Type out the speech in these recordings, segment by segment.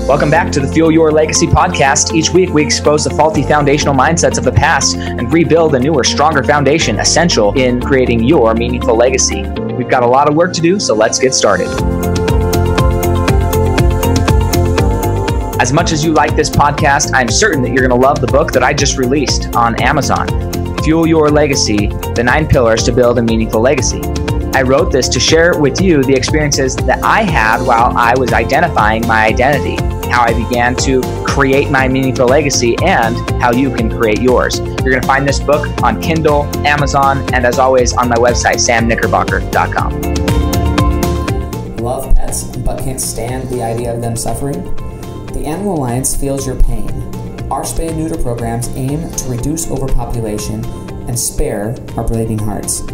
Welcome back to the Fuel Your Legacy podcast. Each week, we expose the faulty foundational mindsets of the past and rebuild a newer, stronger foundation essential in creating your meaningful legacy. We've got a lot of work to do, so let's get started. As much as you like this podcast, I'm certain that you're going to love the book that I just released on Amazon, Fuel Your Legacy, The 9 Pillars to Build a Meaningful Legacy. I wrote this to share with you the experiences that I had while I was identifying my identity, how I began to create my meaningful legacy, and how you can create yours. You're going to find this book on Kindle, Amazon, and as always on my website, samknickerbocker.com. Love pets, but can't stand the idea of them suffering? The Animal Alliance feels your pain. Our spay and neuter programs aim to reduce overpopulation and spare our bleeding hearts.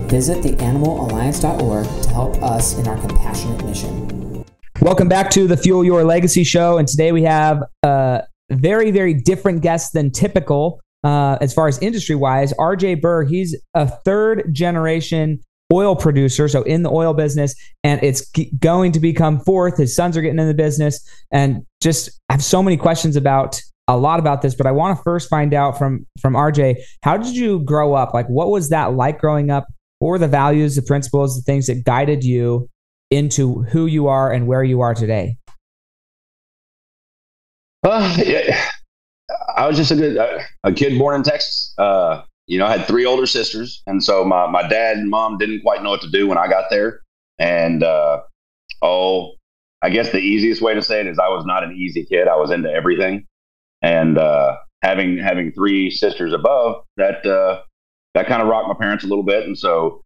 Visit theanimalalliance.org to help us in our compassionate mission. Welcome back to the Fuel Your Legacy show. And today we have a very, very different guest than typical as far as industry-wise. RJ Burr, he's a third-generation oil producer, so in the oil business, and it's going to become fourth. His sons are getting in the business, and just I have so many questions about a lot about this, but I want to first find out from RJ, how did you grow up? Like, what was that like growing up? What were the values, the principles, the things that guided you into who you are and where you are today? Yeah, I was just a kid born in Texas. I had 3 older sisters. And so my dad and mom didn't quite know what to do when I got there. And, I guess the easiest way to say it is I was not an easy kid. I was into everything. And having 3 sisters above, that kind of rocked my parents a little bit. And so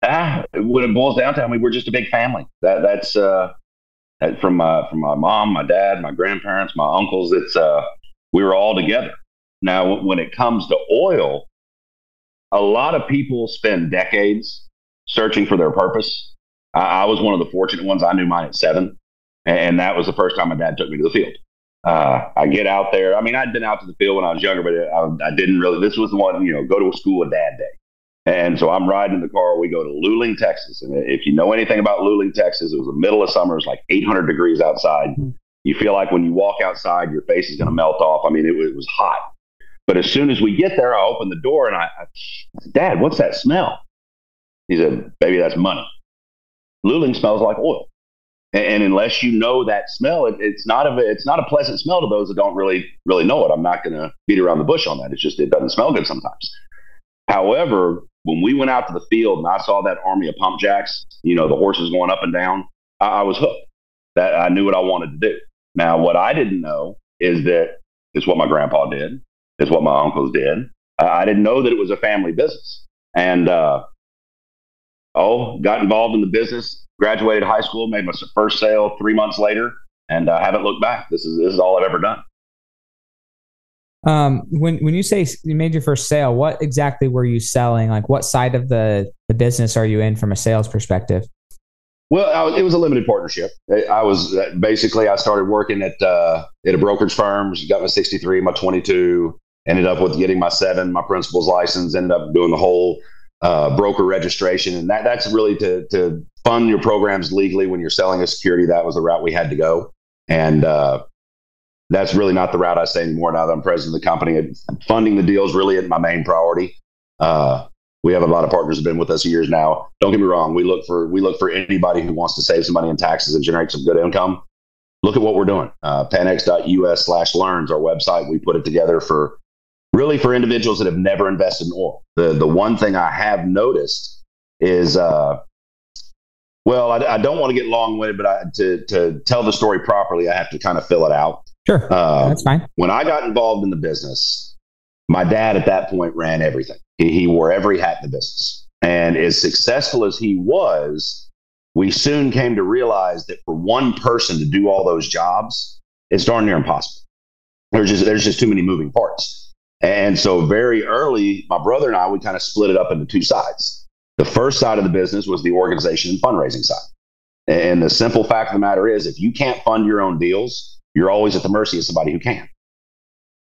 when it boils down to it, we're just a big family. That's from my mom, my dad, my grandparents, my uncles. We were all together. Now, when it comes to oil, a lot of people spend decades searching for their purpose. I was one of the fortunate ones. I knew mine at 7, and that was the first time my dad took me to the field. I get out there. I'd been out to the field when I was younger, but I didn't really. This was the one, go to school with Dad Day. And so I'm riding in the car. We go to Luling, Texas. And if you know anything about Luling, Texas, it was the middle of summer. It's like 800 degrees outside. You feel like when you walk outside, your face is going to melt off. It was hot. But as soon as we get there, I open the door and I said, Dad, what's that smell? He said, baby, that's money. Luling smells like oil. And unless you know that smell, it's not a pleasant smell to those that don't really know it. I'm not going to beat around the bush on that. It's just, it doesn't smell good sometimes. However, when we went out to the field and I saw that army of pump jacks, the horses going up and down, I was hooked. That I knew what I wanted to do. Now, what I didn't know is that it's what my grandpa did. It's what my uncles did. I didn't know that it was a family business. And, got involved in the business, graduated high school, made my first sale 3 months later, and I haven't looked back. This is all I've ever done. When you say you made your first sale, what exactly were you selling? Like, what side of the business are you in from a sales perspective? Well, it was a limited partnership. I started working at a brokerage firm. Got my 63, my 22, ended up with getting my 7, my principal's license, ended up doing the whole broker registration. And that's really to fund your programs legally when you're selling a security. That was the route we had to go. And that's really not the route I say anymore now that I'm president of the company. Funding the deals really my main priority. We have a lot of partners who've been with us years now. Don't get me wrong. We look for anybody who wants to save some money in taxes and generate some good income. Look at what we're doing. Panex.us/learn is our website. We put it together for individuals that have never invested in oil. The one thing I have noticed is, I don't want to get long-winded, but to tell the story properly, I have to kind of fill it out. Sure, that's fine. When I got involved in the business, my dad at that point ran everything. He wore every hat in the business. And as successful as he was, we soon came to realize that for one person to do all those jobs, it's darn near impossible. There's just too many moving parts. And so very early, my brother and I, we kind of split it up into 2 sides. The first side of the business was the organization and fundraising side. And the simple fact of the matter is, if you can't fund your own deals, you're always at the mercy of somebody who can.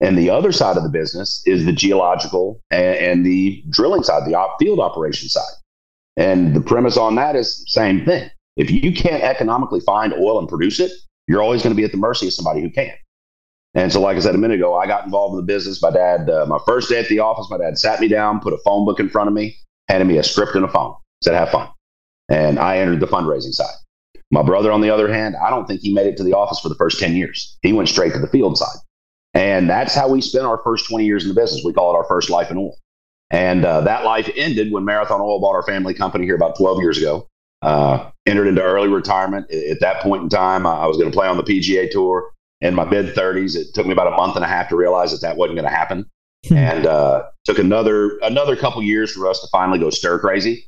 And the other side of the business is the geological and the drilling side, the field operation side. And the premise on that is the same thing. If you can't economically find oil and produce it, you're always going to be at the mercy of somebody who can. And so, like I said a minute ago, I got involved in the business. My dad, my first day at the office, my dad sat me down, put a phone book in front of me, handed me a script and a phone, said, have fun. And I entered the fundraising side. My brother, on the other hand, I don't think he made it to the office for the first 10 years. He went straight to the field side. And that's how we spent our first 20 years in the business. We call it our first life in oil. And that life ended when Marathon Oil bought our family company here about 12 years ago. Entered into early retirement. At that point in time, I was going to play on the PGA Tour in my mid-30s. It took me about a month and a half to realize that wasn't going to happen. And took another couple years for us to finally go stir crazy.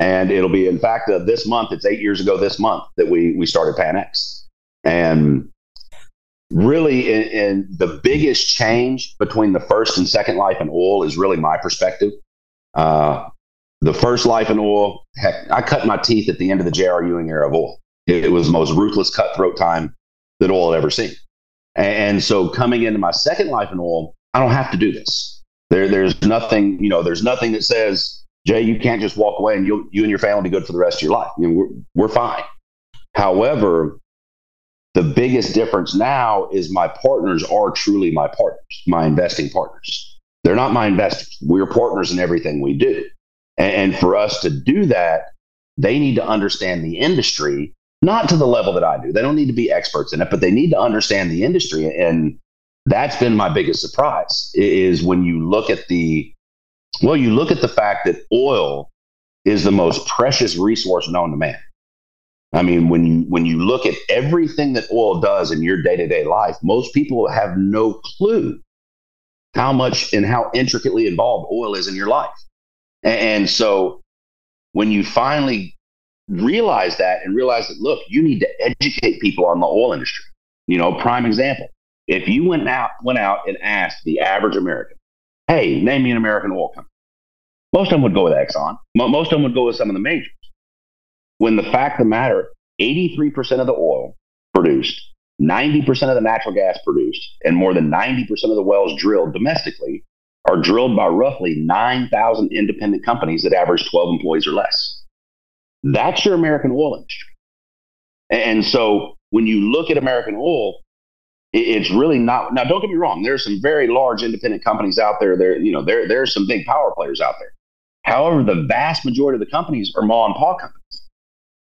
And it'll be, in fact, this month, it's 8 years ago this month that we started PanX. And really, in the biggest change between the first and second life in oil is really my perspective. The first life in oil, heck, I cut my teeth at the end of the J.R. Ewing era of oil. It was the most ruthless, cutthroat time that oil had ever seen. And so coming into my second life in oil, I don't have to do this. There's nothing, there's nothing that says, Jay, you can't just walk away and you and your family will be good for the rest of your life. We're fine. However, the biggest difference now is my partners are truly my partners, my investing partners. They're not my investors. We're partners in everything we do. And for us to do that, they need to understand the industry, not to the level that I do. They don't need to be experts in it, but they need to understand the industry. And that's been my biggest surprise is when you look at the fact that oil is the most precious resource known to man. I mean, when you look at everything that oil does in your day-to-day life, most people have no clue how much and how intricately involved oil is in your life. And so when you finally realize that and realize that, look, you need to educate people on the oil industry. Prime example, if you went out and asked the average American, hey, name me an American oil company, most of them would go with Exxon. Most of them would go with some of the majors. When the fact of the matter, 83% of the oil produced, 90% of the natural gas produced, and more than 90% of the wells drilled domestically are drilled by roughly 9,000 independent companies that average 12 employees or less. That's your American oil industry. And so when you look at American oil, it's really not. Now, don't get me wrong. There's some very large independent companies out there. There's some big power players out there. However, the vast majority of the companies are mom and pop companies.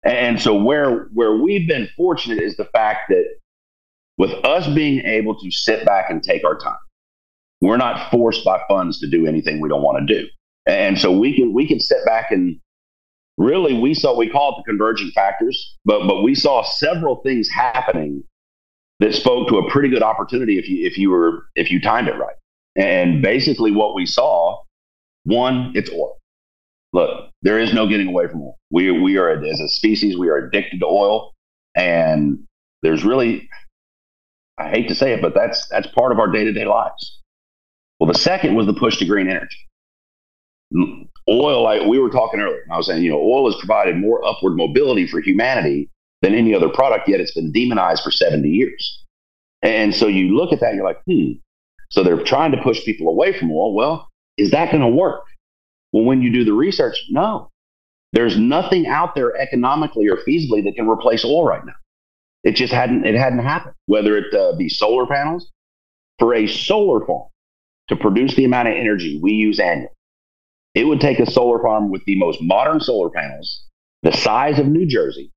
And so where we've been fortunate is the fact that with us being able to sit back and take our time, we're not forced by funds to do anything we don't want to do. And so we can sit back and really we call it the converging factors, but we saw several things happening that spoke to a pretty good opportunity if you timed it right. And basically what we saw, one, it's oil. Look, there is no getting away from oil. We are, as a species, we are addicted to oil. And there's really, I hate to say it, but that's part of our day-to-day lives. Well, the second was the push to green energy. Oil, like we were talking earlier, I was saying, oil has provided more upward mobility for humanity than any other product, yet it's been demonized for 70 years. And so you look at that, and you're like, So they're trying to push people away from oil. Well, is that going to work? Well, when you do the research, no. There's nothing out there economically or feasibly that can replace oil right now. It just hadn't happened. Whether it be solar panels, for a solar farm to produce the amount of energy we use annually, it would take a solar farm with the most modern solar panels, the size of New Jersey,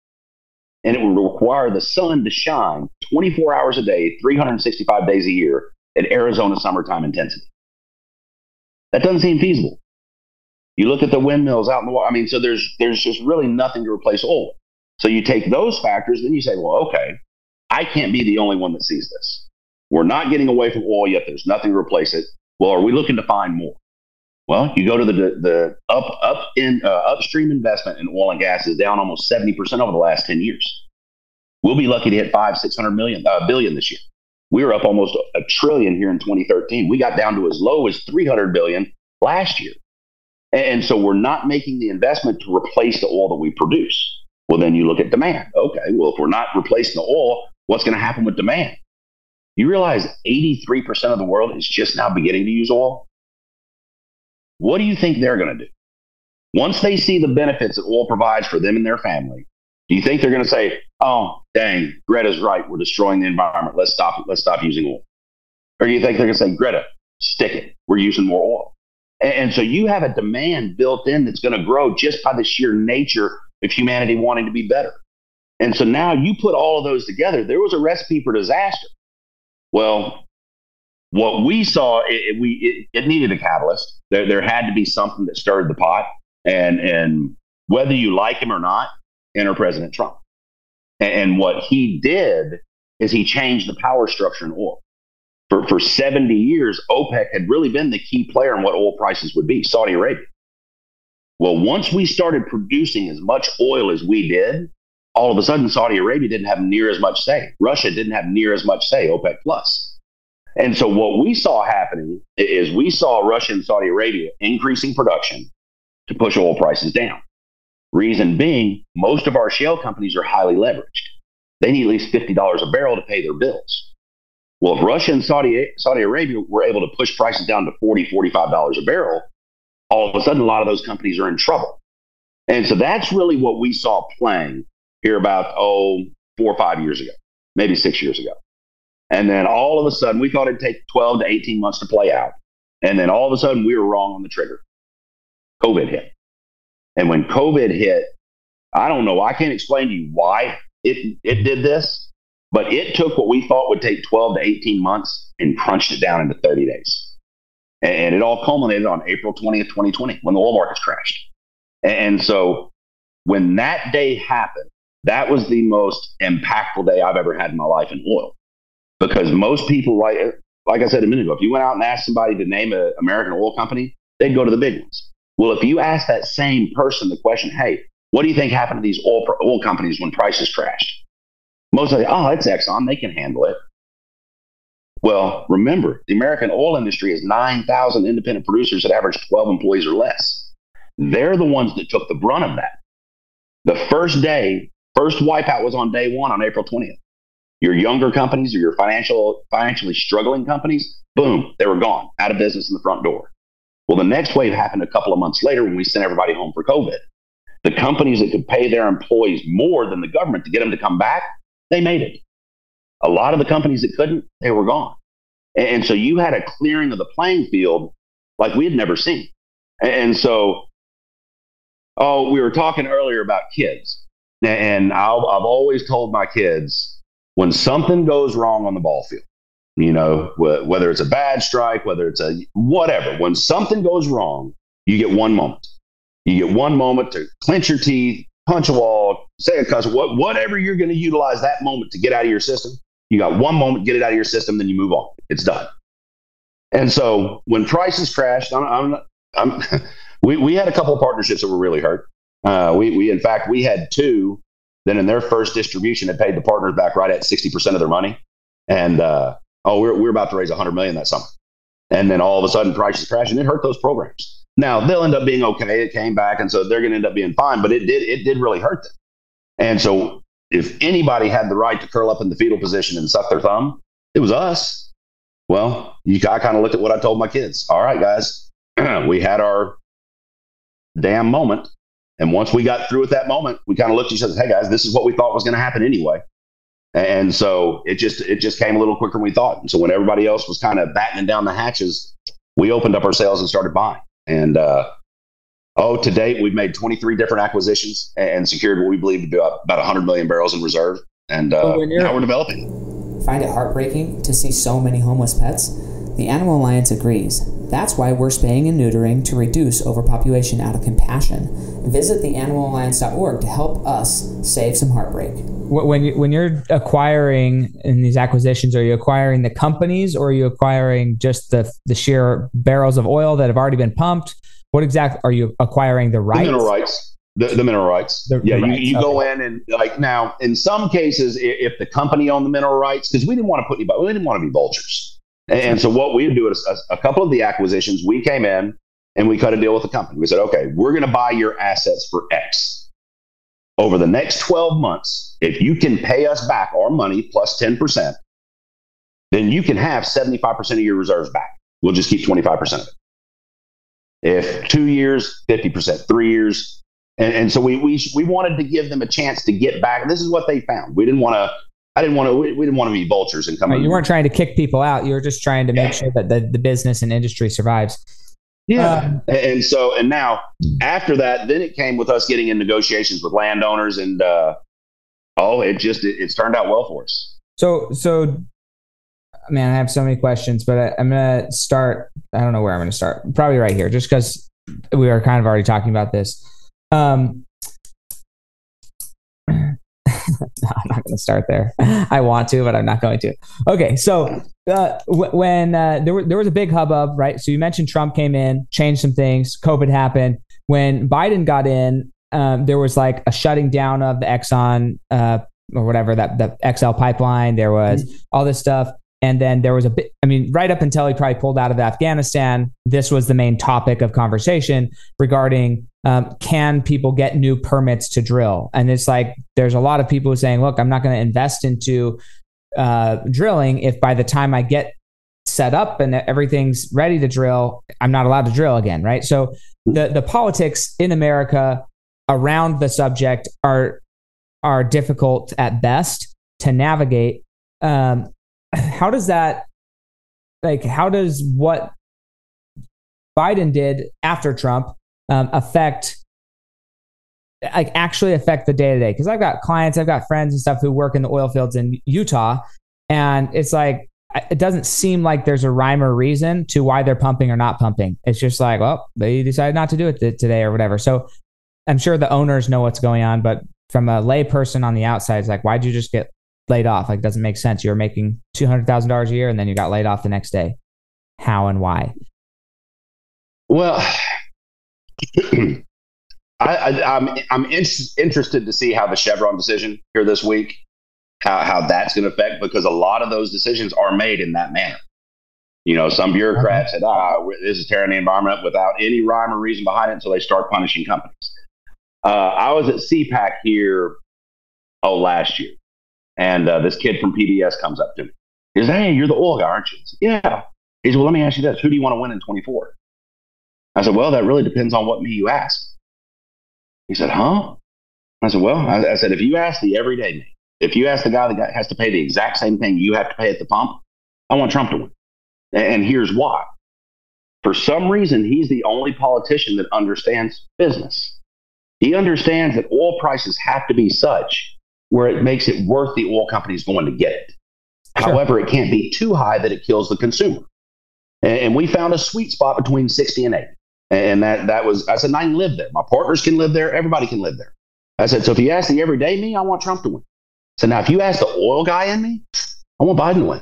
and it would require the sun to shine 24 hours a day, 365 days a year at Arizona summertime intensity. That doesn't seem feasible. You look at the windmills out in the water. I mean, so there's just really nothing to replace oil. So you take those factors, then you say, well, okay, I can't be the only one that sees this. We're not getting away from oil yet. There's nothing to replace it. Well, are we looking to find more? Well, you go to the upstream investment in oil and gas is down almost 70% over the last 10 years. We'll be lucky to hit $500-600 billion this year. We were up almost $1 trillion here in 2013. We got down to as low as $300 billion last year. And so we're not making the investment to replace the oil that we produce. Well, then you look at demand. Okay, well, if we're not replacing the oil, what's going to happen with demand? You realize 83% of the world is just now beginning to use oil? What do you think they're going to do? Once they see the benefits that oil provides for them and their family, Do you think they're going to say, "Oh, dang, Greta's right. We're destroying the environment. Let's stop it. Let's stop using oil"? Or do you think they're going to say, "Greta, stick it. We're using more oil"? And so you have a demand built in that's going to grow just by the sheer nature of humanity wanting to be better. And so now you put all of those together. There was a recipe for disaster. Well, what we saw, it needed a catalyst. There had to be something that stirred the pot. And whether you like him or not, enter President Trump. And what he did is he changed the power structure in oil. For 70 years, OPEC had really been the key player in what oil prices would be, Saudi Arabia. Well, once we started producing as much oil as we did, all of a sudden, Saudi Arabia didn't have near as much say. Russia didn't have near as much say, OPEC plus. And so what we saw happening is we saw Russia and Saudi Arabia increasing production to push oil prices down. Reason being, most of our shale companies are highly leveraged. They need at least $50 a barrel to pay their bills. Well, if Russia and Saudi Arabia were able to push prices down to $40, $45 a barrel, all of a sudden, a lot of those companies are in trouble. And so that's really what we saw playing here about, 4 or 5 years ago, maybe 6 years ago. And then all of a sudden, we thought it'd take 12 to 18 months to play out. And then all of a sudden, we were wrong on the trigger. COVID hit. And when COVID hit, I don't know, I can't explain to you why it did this, but it took what we thought would take 12 to 18 months and crunched it down into 30 days. And it all culminated on April 20th, 2020, when the oil markets crashed. And so when that day happened, that was the most impactful day I've ever had in my life in oil. Because most people, like I said a minute ago, if you went out and asked somebody to name an American oil company, they'd go to the big ones. Well, if you ask that same person the question, hey, what do you think happened to these oil companies when prices crashed? Most of them, it's Exxon. They can handle it. Well, remember, the American oil industry is 9,000 independent producers that average 12 employees or less. They're the ones that took the brunt of that. The first wipeout was on day one on April 20th. Your younger companies or your financially struggling companies, boom, they were gone, out of business in the front door. Well, the next wave happened a couple of months later when we sent everybody home for COVID. The companies that could pay their employees more than the government to get them to come back, they made it. A lot of the companies that couldn't, they were gone. And so you had a clearing of the playing field like we had never seen. And so, we were talking earlier about kids. And I've always told my kids, when something goes wrong on the ball field, whether it's a bad strike, whether it's whatever, when something goes wrong, you get one moment. You get one moment to clench your teeth, punch a wall, say a cuss, whatever you're going to utilize that moment to get out of your system. You got one moment, get it out of your system, then you move on. It's done. And so when prices crashed, we had a couple of partnerships that were really hurt. In fact, we had two that in their first distribution had paid the partners back right at 60% of their money. And we're about to raise $100 million that summer. And then all of a sudden prices crashed and it hurt those programs. Now they'll end up being okay. It came back. And so they're going to end up being fine, but it did really hurt them. And so if anybody had the right to curl up in the fetal position and suck their thumb, it was us. Well, I kind of looked at what I told my kids. All right, guys, we had our damn moment. And once we got through with that moment, we kind of looked at each other and said, hey guys, this is what we thought was going to happen anyway. And so it just came a little quicker than we thought. And so when everybody else was kind of battening down the hatches, we opened up our sales and started buying. And to date, we've made 23 different acquisitions and secured what we believe to be about 100 million barrels in reserve. And now we're developing. Find it heartbreaking to see so many homeless pets? The Animal Alliance agrees. That's why we're spaying and neutering to reduce overpopulation out of compassion. Visit theanimalalliance.org to help us save some heartbreak. When you're acquiring in these acquisitions, are you acquiring the companies or are you acquiring just the sheer barrels of oil that have already been pumped? What exactly are you acquiring? The rights? The mineral rights. The mineral rights. You go in and now in some cases, if the company owned the mineral rights, because we didn't want to be vultures. And so what we would do is a couple of the acquisitions, we came in and we cut a deal with the company. We said, okay, we're going to buy your assets for X. Over the next 12 months, if you can pay us back our money plus 10%, then you can have 75% of your reserves back. We'll just keep 25% of it. If 2 years, 50%, 3 years, And so we wanted to give them a chance to get back. This is what they found. We didn't want to be vultures and come. Right, you weren't trying to kick people out. You were just trying to make sure that the business and industry survives. Yeah. And now after that, then it came with us getting in negotiations with landowners, and it's turned out well for us. So man, I have so many questions, but I'm going to start. I don't know where I'm going to start. Probably right here, just because we are kind of already talking about this. No, I'm not going to start there. I want to, but I'm not going to. Okay, so when there was a big hubbub, right? So you mentioned Trump came in, changed some things. COVID happened. When Biden got in, there was like a shutting down of the Exxon or whatever, the XL pipeline. There was all this stuff. And then there was right up until he probably pulled out of Afghanistan, this was the main topic of conversation regarding can people get new permits to drill? And it's like, there's a lot of people saying, look, I'm not going to invest into drilling if by the time I get set up and everything's ready to drill, I'm not allowed to drill again, right? So the politics in America around the subject are difficult at best to navigate. How does what Biden did after Trump actually affect the day-to-day? Because I've got clients, I've got friends and stuff who work in the oil fields in Utah, and it's like, it doesn't seem like there's a rhyme or reason to why they're pumping or not pumping. It's just like, well, they decided not to do it today or whatever. So I'm sure the owners know what's going on, but from a lay person on the outside, it's like, why'd you just get laid off? Like, it doesn't make sense. You're making $200,000 a year and then you got laid off the next day. How and why? Well, I'm interested to see how the Chevron decision here this week, how that's going to affect, because a lot of those decisions are made in that manner. Some bureaucrats said, this is tearing the environment up without any rhyme or reason behind it until they start punishing companies. I was at CPAC here, last year. And this kid from PBS comes up to me. He says, hey, you're the oil guy, aren't you? I said, yeah. He said, well, let me ask you this. Who do you want to win in 24? I said, well, that really depends on what me you ask. He said, huh? I said, well, I said, if you ask the everyday me, if you ask the guy that has to pay the exact same thing you have to pay at the pump, I want Trump to win. And here's why. For some reason, he's the only politician that understands business. He understands that oil prices have to be such where it makes it worth the oil companies going to get it. Sure. However, it can't be too high that it kills the consumer. And we found a sweet spot between 60 and 80. And that was, I said, I can live there. My partners can live there. Everybody can live there. I said, so if you ask the everyday me, I want Trump to win. So now if you ask the oil guy in me, I want Biden to win.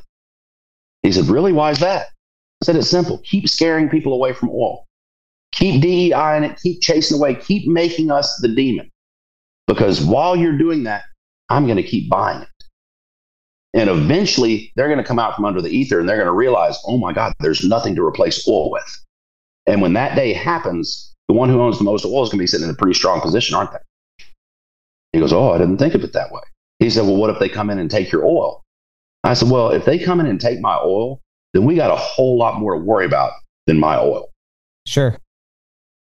He said, really? Why is that? I said, it's simple. Keep scaring people away from oil. Keep DEI in it. Keep chasing away. Keep making us the demon. Because while you're doing that, I'm going to keep buying it. And eventually they're going to come out from under the ether and they're going to realize, oh my God, there's nothing to replace oil with. And when that day happens, the one who owns the most oil is going to be sitting in a pretty strong position, aren't they? He goes, oh, I didn't think of it that way. He said, well, what if they come in and take your oil? I said, well, if they come in and take my oil, then we got a whole lot more to worry about than my oil. Sure.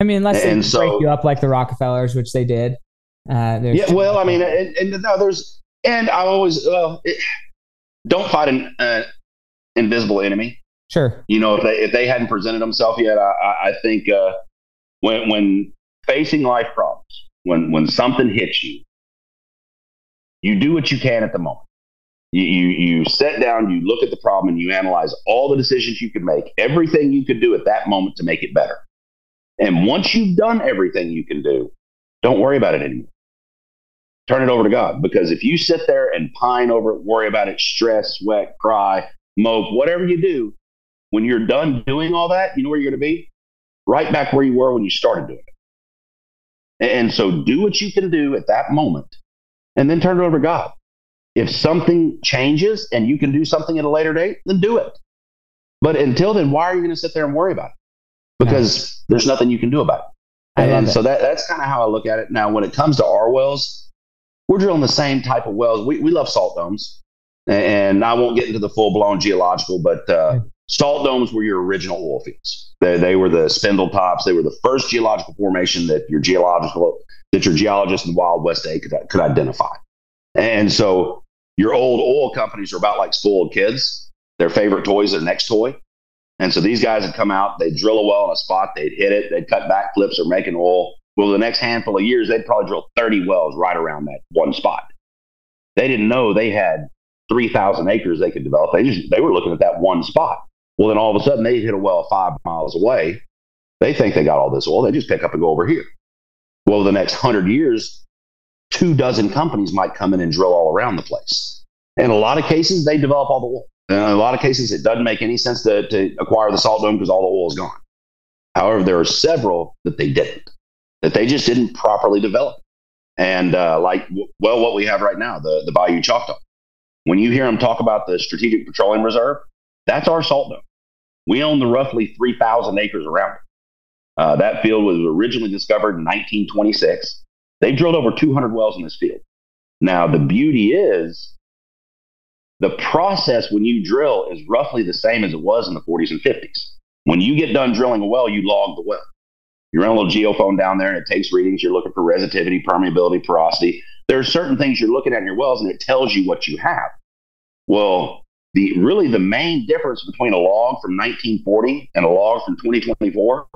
I mean, unless they break you up like the Rockefellers, which they did. Yeah, well, I mean, and I always, don't fight an invisible enemy. Sure. If they hadn't presented themselves yet, I think when facing life problems, when something hits you, you do what you can at the moment. You sit down, you look at the problem, and you analyze all the decisions you could make, everything you could do at that moment to make it better. And once you've done everything you can do, don't worry about it anymore. Turn it over to God. Because if you sit there and pine over it, worry about it, stress, sweat, cry, mope, whatever you do, when you're done doing all that, you know where you're going to be? Right back where you were when you started doing it. And so do what you can do at that moment and then turn it over to God. If something changes and you can do something at a later date, then do it. But until then, why are you going to sit there and worry about it? Because there's nothing you can do about it. And so that's kind of how I look at it. Now, when it comes to our wells, we're drilling the same type of wells. We love salt domes. And I won't get into the full-blown geological, but Salt domes were your original oil fields. They were the spindle tops. They were the first geological formation that your geologists in the Wild West day could identify. And so your old oil companies are about like spoiled kids. Their favorite toy is their next toy. And so these guys would come out, they'd drill a well in a spot, they'd hit it, they'd cut backflips or making oil. Well, the next handful of years, they'd probably drill 30 wells right around that one spot. They didn't know they had 3,000 acres they could develop. They were looking at that one spot. Well, then all of a sudden they hit a well 5 miles away. They think they got all this oil. They just pick up and go over here. Well, the next 100 years, 24 companies might come in and drill all around the place. In a lot of cases, they develop all the oil. In a lot of cases, it doesn't make any sense to acquire the salt dome because all the oil is gone. However, there are several that they didn't, that they just didn't properly develop. And what we have right now, the Bayou Choctaw. When you hear them talk about the Strategic Petroleum Reserve, that's our salt dome. We own the roughly 3,000 acres around it. That field was originally discovered in 1926. They've drilled over 200 wells in this field. Now, the beauty is the process when you drill is roughly the same as it was in the 40s and 50s. When you get done drilling a well, you log the well. You run a little geophone down there and it takes readings. You're looking for resistivity, permeability, porosity. There are certain things you're looking at in your wells and it tells you what you have. Well, the main difference between a log from 1940 and a log from 2024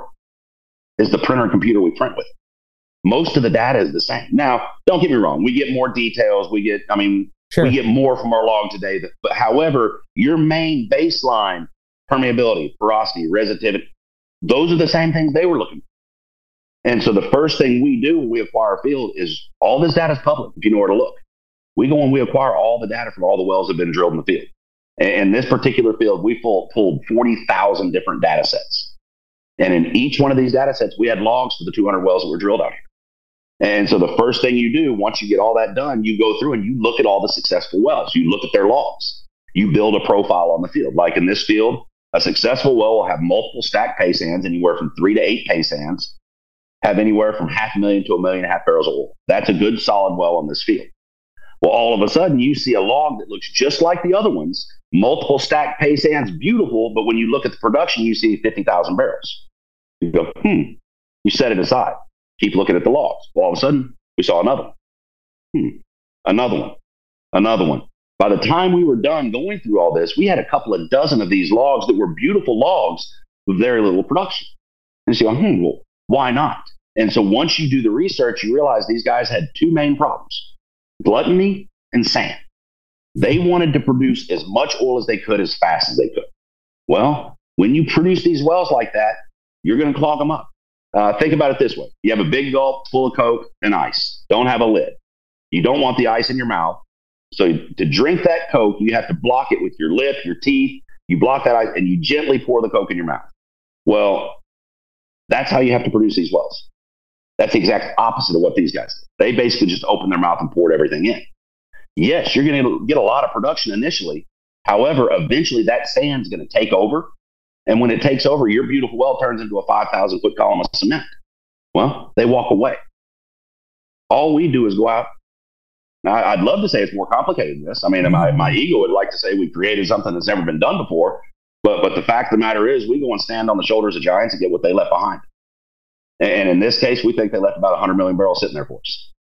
is the printer and computer we print with. Most of the data is the same. Now, don't get me wrong. We get more details. We get more from our log today. But however, your main baseline, permeability, porosity, resistivity, those are the same things they were looking for. And so the first thing we do when we acquire a field is all this data is public, if you know where to look. We go and we acquire all the data from all the wells that have been drilled in the field. And this particular field, we pulled 40,000 different data sets. And in each one of these data sets, we had logs for the 200 wells that were drilled out here. And so the first thing you do, once you get all that done, you go through and you look at all the successful wells. You look at their logs. You build a profile on the field. Like in this field, a successful well will have multiple stacked pay sands, anywhere from 3 to 8 pay sands, have anywhere from 500,000 to 1.5 million barrels of oil. That's a good solid well on this field. Well, all of a sudden, you see a log that looks just like the other ones, multiple stacked pay sands, beautiful, but when you look at the production, you see 50,000 barrels. You go, you set it aside. Keep looking at the logs. Well, all of a sudden, we saw another one. Another one. By the time we were done going through all this, we had a couple of dozen of these logs that were beautiful logs with very little production. And so you go, well, why not? And so once you do the research, you realize these guys had two main problems: gluttony and sand. They wanted to produce as much oil as they could as fast as they could. Well, when you produce these wells like that, you're going to clog them up. Think about it this way. You have a big gulp full of Coke and ice. Don't have a lid. You don't want the ice in your mouth. So to drink that Coke, you have to block it with your lip, your teeth. You block that ice and you gently pour the Coke in your mouth. Well, that's how you have to produce these wells. That's the exact opposite of what these guys did. They basically just opened their mouth and poured everything in. Yes, you're going to get a lot of production initially. However, eventually that sand's going to take over. And when it takes over, your beautiful well turns into a 5,000-foot column of cement. Well, they walk away. All we do is go out. Now, I'd love to say it's more complicated than this. I mean, my ego would like to say we created something that's never been done before. But the fact of the matter is we go and stand on the shoulders of giants and get what they left behind. And in this case, we think they left about 100 million barrels sitting there for us.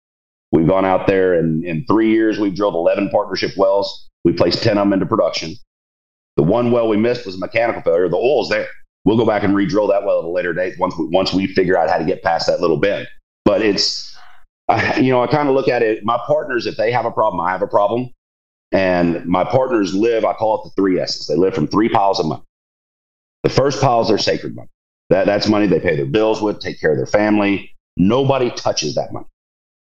We've gone out there and in 3 years, we've drilled 11 partnership wells. We placed 10 of them into production. The one well we missed was a mechanical failure. The oil's there. We'll go back and re-drill that well at a later date once we figure out how to get past that little bend. But it's, I kind of look at it. My partners, if they have a problem, I have a problem. And my partners live, I call it the 3 S's. They live from 3 piles of money. The first pile is their sacred money. That's money they pay their bills with, take care of their family. Nobody touches that money.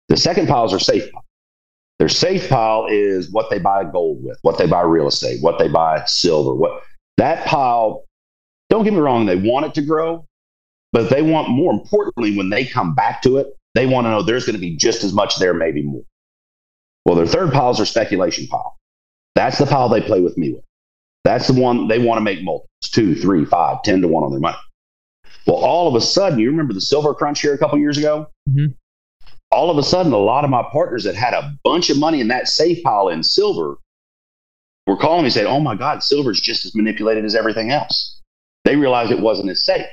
The second pile is their safe pile. Their safe pile is what they buy gold with, what they buy real estate, what they buy silver. That pile, don't get me wrong, they want it to grow, but they want, more importantly, when they come back to it, they want to know there's going to be just as much there, maybe more. Well, their third pile is their speculation pile. That's the pile they play with me with. That's the one they want to make multiples, 2, 3, 5, 10 to 1 on their money. Well, all of a sudden, you remember the silver crunch here a couple years ago? Mm-hmm. All of a sudden, a lot of my partners that had a bunch of money in that safe pile in silver were calling me saying, oh my God, silver is just as manipulated as everything else. They realized it wasn't as safe.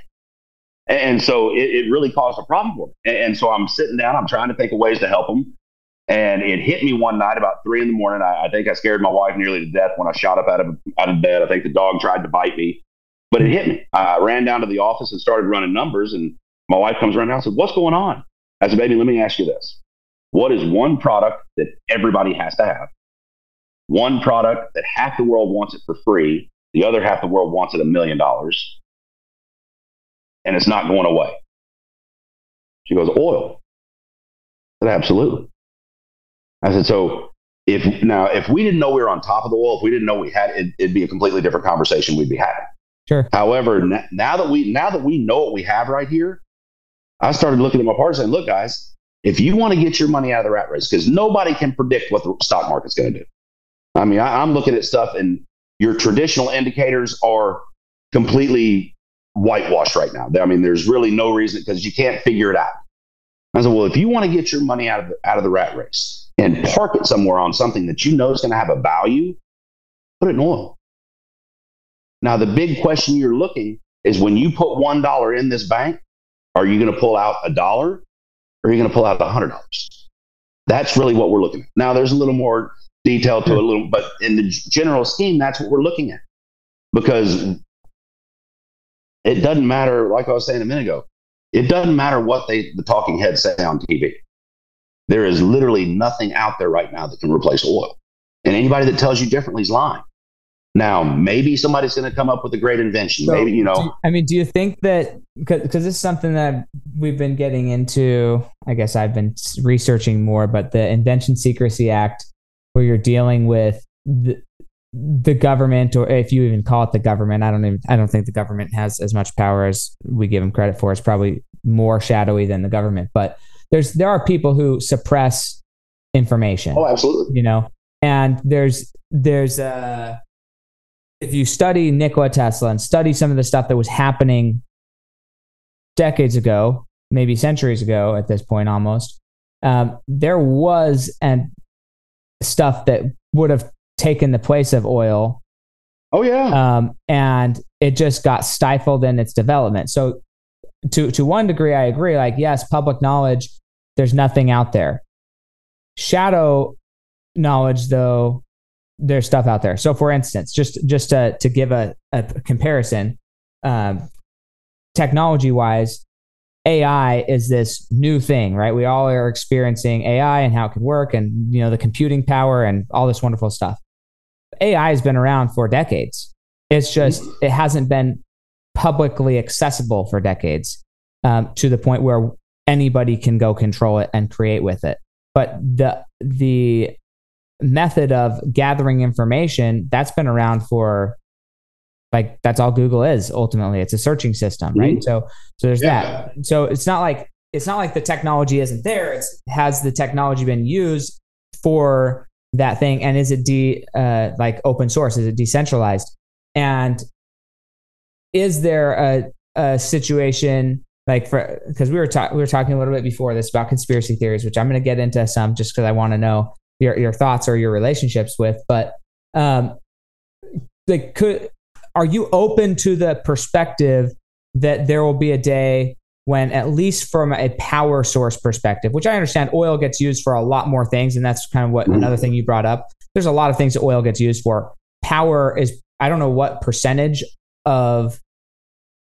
And so it really caused a problem for me. And so I'm sitting down, I'm trying to think of ways to help them. And it hit me one night about 3 a.m. I think I scared my wife nearly to death when I shot up out of bed. I think the dog tried to bite me, but it hit me. I ran down to the office and started running numbers. And my wife comes around and said, what's going on? I said, baby, let me ask you this. What is one product that everybody has to have? One product that half the world wants it for free. The other half the world wants it $1 million. And it's not going away. She goes, oil. I said, absolutely. I said, so if we didn't know we were on top of the oil, if we didn't know we had it, it'd be a completely different conversation we'd be having. Sure. However, now that we know what we have right here, I started looking at my partners saying, look, guys, if you want to get your money out of the rat race, because nobody can predict what the stock market's going to do. I mean, I'm looking at stuff and your traditional indicators are completely whitewashed right now. I mean, there's really no reason because you can't figure it out. I said, well, if you want to get your money out of the rat race and park it somewhere on something that you know is going to have a value, put it in oil. Now, the big question you're looking is when you put $1 in this bank, are you going to pull out $1 or are you going to pull out $100? That's really what we're looking at. Now, there's a little more detail to it, but in the general scheme, that's what we're looking at. Because it doesn't matter, like I was saying a minute ago, it doesn't matter what the talking heads say on TV. There is literally nothing out there right now that can replace oil. And anybody that tells you differently is lying. Now, maybe somebody's going to come up with a great invention. So, maybe, do you think that, because this is something that we've been getting into, I guess I've been researching more, but the Invention Secrecy Act, where you're dealing with the government, or if you even call it the government, I don't think the government has as much power as we give them credit for. It's probably more shadowy than the government, but there are people who suppress information. Oh, absolutely. And there's if you study Nikola Tesla and study some of the stuff that was happening decades ago, maybe centuries ago at this point almost, there was stuff that would have taken the place of oil. Oh, yeah. And it just got stifled in its development. So to one degree, I agree. Like, yes, public knowledge, there's nothing out there. Shadow knowledge, though, there's stuff out there. So for instance, just to give a comparison, technology wise, AI is this new thing, right? We all are experiencing AI and how it can work and, the computing power and all this wonderful stuff. AI has been around for decades. It's just, it hasn't been publicly accessible for decades, to the point where anybody can go control it and create with it. But the method of gathering information, that's been around for, like, that's all Google is ultimately. It's a searching system, right? Mm-hmm. So there's that. So it's not like the technology isn't there. Has the technology been used for that thing? And is it like open source? Is it decentralized? And is there a situation like, because we were talking a little bit before this about conspiracy theories, which I'm going to get into some just because I want to know your thoughts or your relationships with, but are you open to the perspective that there will be a day when, at least from a power source perspective, which I understand oil gets used for a lot more things, and that's kind of what another thing you brought up. There's a lot of things that oil gets used for. Power is, I don't know what percentage of,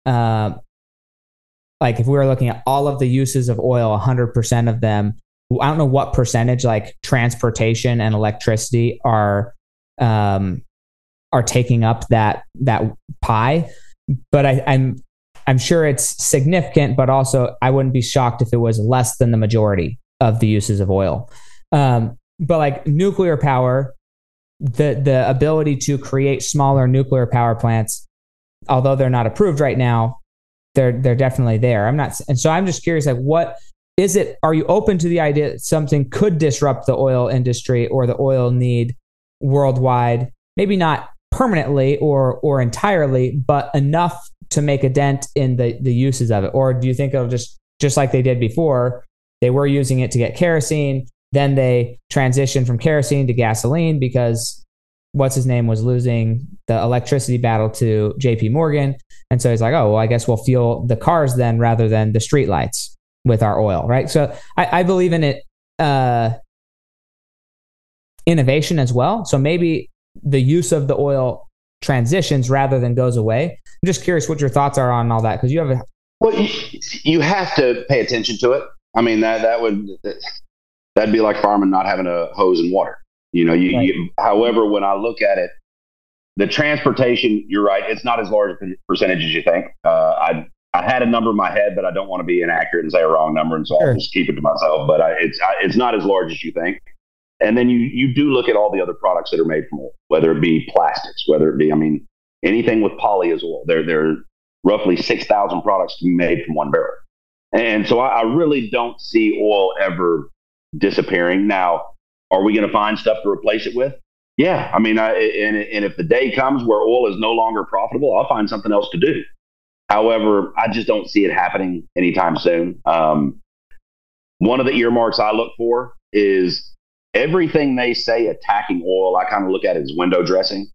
like if we were looking at all of the uses of oil, 100% of them, I don't know what percentage like transportation and electricity are taking up that pie, but I'm sure it's significant, but also I wouldn't be shocked if it was less than the majority of the uses of oil. But like nuclear power, the ability to create smaller nuclear power plants, although they're not approved right now, they're definitely there. And so I'm just curious, like, what is it? Are you open to the idea that something could disrupt the oil industry or the oil need worldwide? Maybe not permanently or entirely, but enough to make a dent in the uses of it? Or do you think it'll just like they did before, they were using it to get kerosene, then they transitioned from kerosene to gasoline because what's his name was losing the electricity battle to JP Morgan. And so he's like, oh, well, I guess we'll fuel the cars then rather than the street lights with our oil, right? So I believe in it, innovation as well. So maybe the use of the oil transitions rather than goes away. I'm just curious what your thoughts are on all that, because you have well, you have to pay attention to it. I mean, that'd be like farming not having a hose and water. Right. However, when I look at it, the transportation, you're right, it's not as large a percentage as you think. I had a number in my head, but I don't want to be inaccurate and say a wrong number, and so I'll just keep it to myself. But it's not as large as you think. And then you do look at all the other products that are made from oil, whether it be plastics, whether it be, anything with poly is oil. There are roughly 6,000 products to be made from one barrel. And so I really don't see oil ever disappearing. Now, are we going to find stuff to replace it with? Yeah. And if the day comes where oil is no longer profitable, I'll find something else to do. However, I just don't see it happening anytime soon. One of the earmarks I look for is everything they say attacking oil, I kind of look at it as window dressing.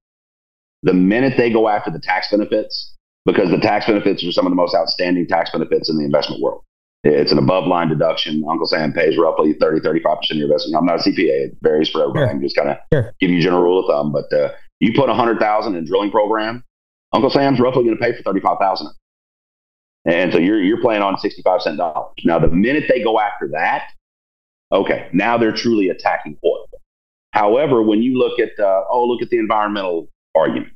The minute they go after the tax benefits, because the tax benefits are some of the most outstanding tax benefits in the investment world. It's an above line deduction. Uncle Sam pays roughly 30-35% of your investment. I'm not a CPA. It varies for everybody. I'm just kind of give you a general rule of thumb. But you put $100,000 in a drilling program, Uncle Sam's roughly going to pay for $35,000. And so you're playing on 65-cent dollars. Now, the minute they go after that, okay, now they're truly attacking oil. However, when you look at look at the environmental argument,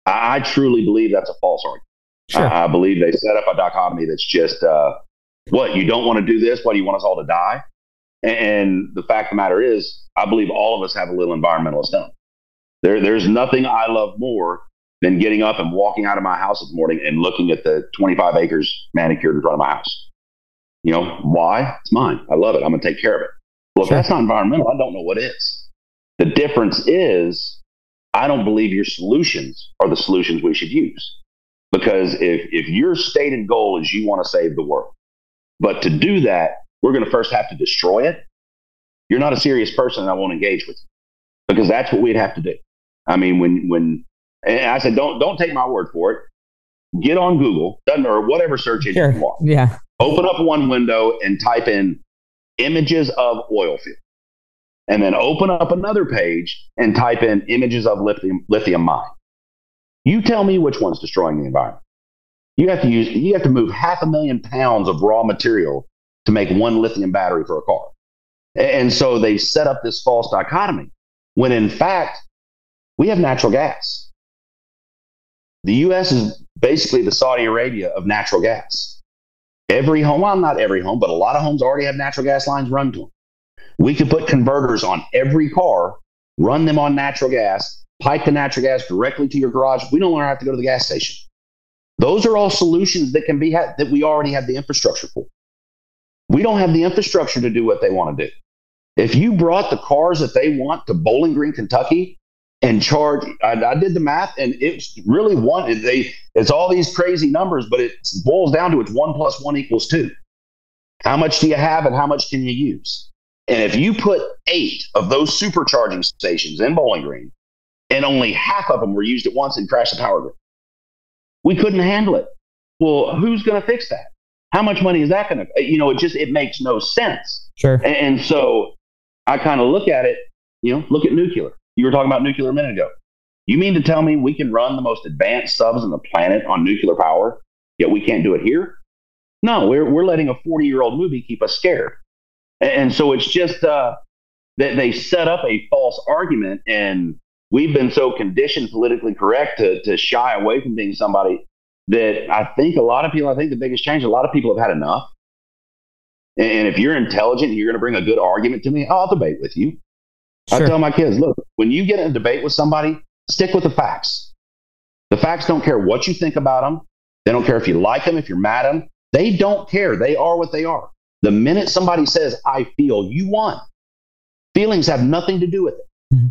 I truly believe that's a false argument. Sure. I believe they set up a dichotomy that's just, what, you don't want to do this? What, do you want us all to die? And the fact of the matter is, I believe all of us have a little environmentalist done. There's nothing I love more than getting up and walking out of my house in the morning and looking at the 25 acres manicured in front of my house. Why? It's mine. I love it. I'm going to take care of it. Well, if that's not environmental, I don't know what is. The difference is, I don't believe your solutions are the solutions we should use. Because if your stated goal is you want to save the world, but to do that, we're going to first have to destroy it, you're not a serious person and I won't engage with you. Because that's what we'd have to do. When and I said, don't take my word for it. Get on Google, or whatever search engine you want. Yeah. Open up one window and type in images of oil field. And then open up another page and type in images of lithium mine. You tell me which one's destroying the environment. You have to move 500,000 pounds of raw material to make one lithium battery for a car. And so they set up this false dichotomy when in fact we have natural gas. The U.S. is basically the Saudi Arabia of natural gas. Every home, well, not every home, but a lot of homes already have natural gas lines run to them. We could put converters on every car, run them on natural gas, pipe the natural gas directly to your garage. We don't have to go to the gas station. Those are all solutions that can be that we already have the infrastructure for. We don't have the infrastructure to do what they want to do. If you brought the cars that they want to Bowling Green, Kentucky, and charge, I did the math, and it's really it's all these crazy numbers, but it boils down to it's 1 + 1 = 2. How much do you have and how much can you use? And if you put 8 of those supercharging stations in Bowling Green, and only half of them were used at once and crashed the power grid, we couldn't handle it. Well, who's going to fix that? How much money is that going to, it makes no sense. Sure. And so I kind of look at it, look at nuclear. You were talking about nuclear a minute ago. You mean to tell me we can run the most advanced subs on the planet on nuclear power, yet we can't do it here? No, we're letting a 40-year-old movie keep us scared. And so it's just that they set up a false argument, and we've been so conditioned politically correct to shy away from being somebody that I think the biggest change, a lot of people have had enough. And if you're intelligent and you're going to bring a good argument to me, I'll debate with you. Sure. I tell my kids, look, when you get in a debate with somebody, stick with the facts. The facts don't care what you think about them. They don't care if you like them, if you're mad at them. They don't care. They are what they are. The minute somebody says, I feel, you won. Feelings have nothing to do with it. Mm-hmm.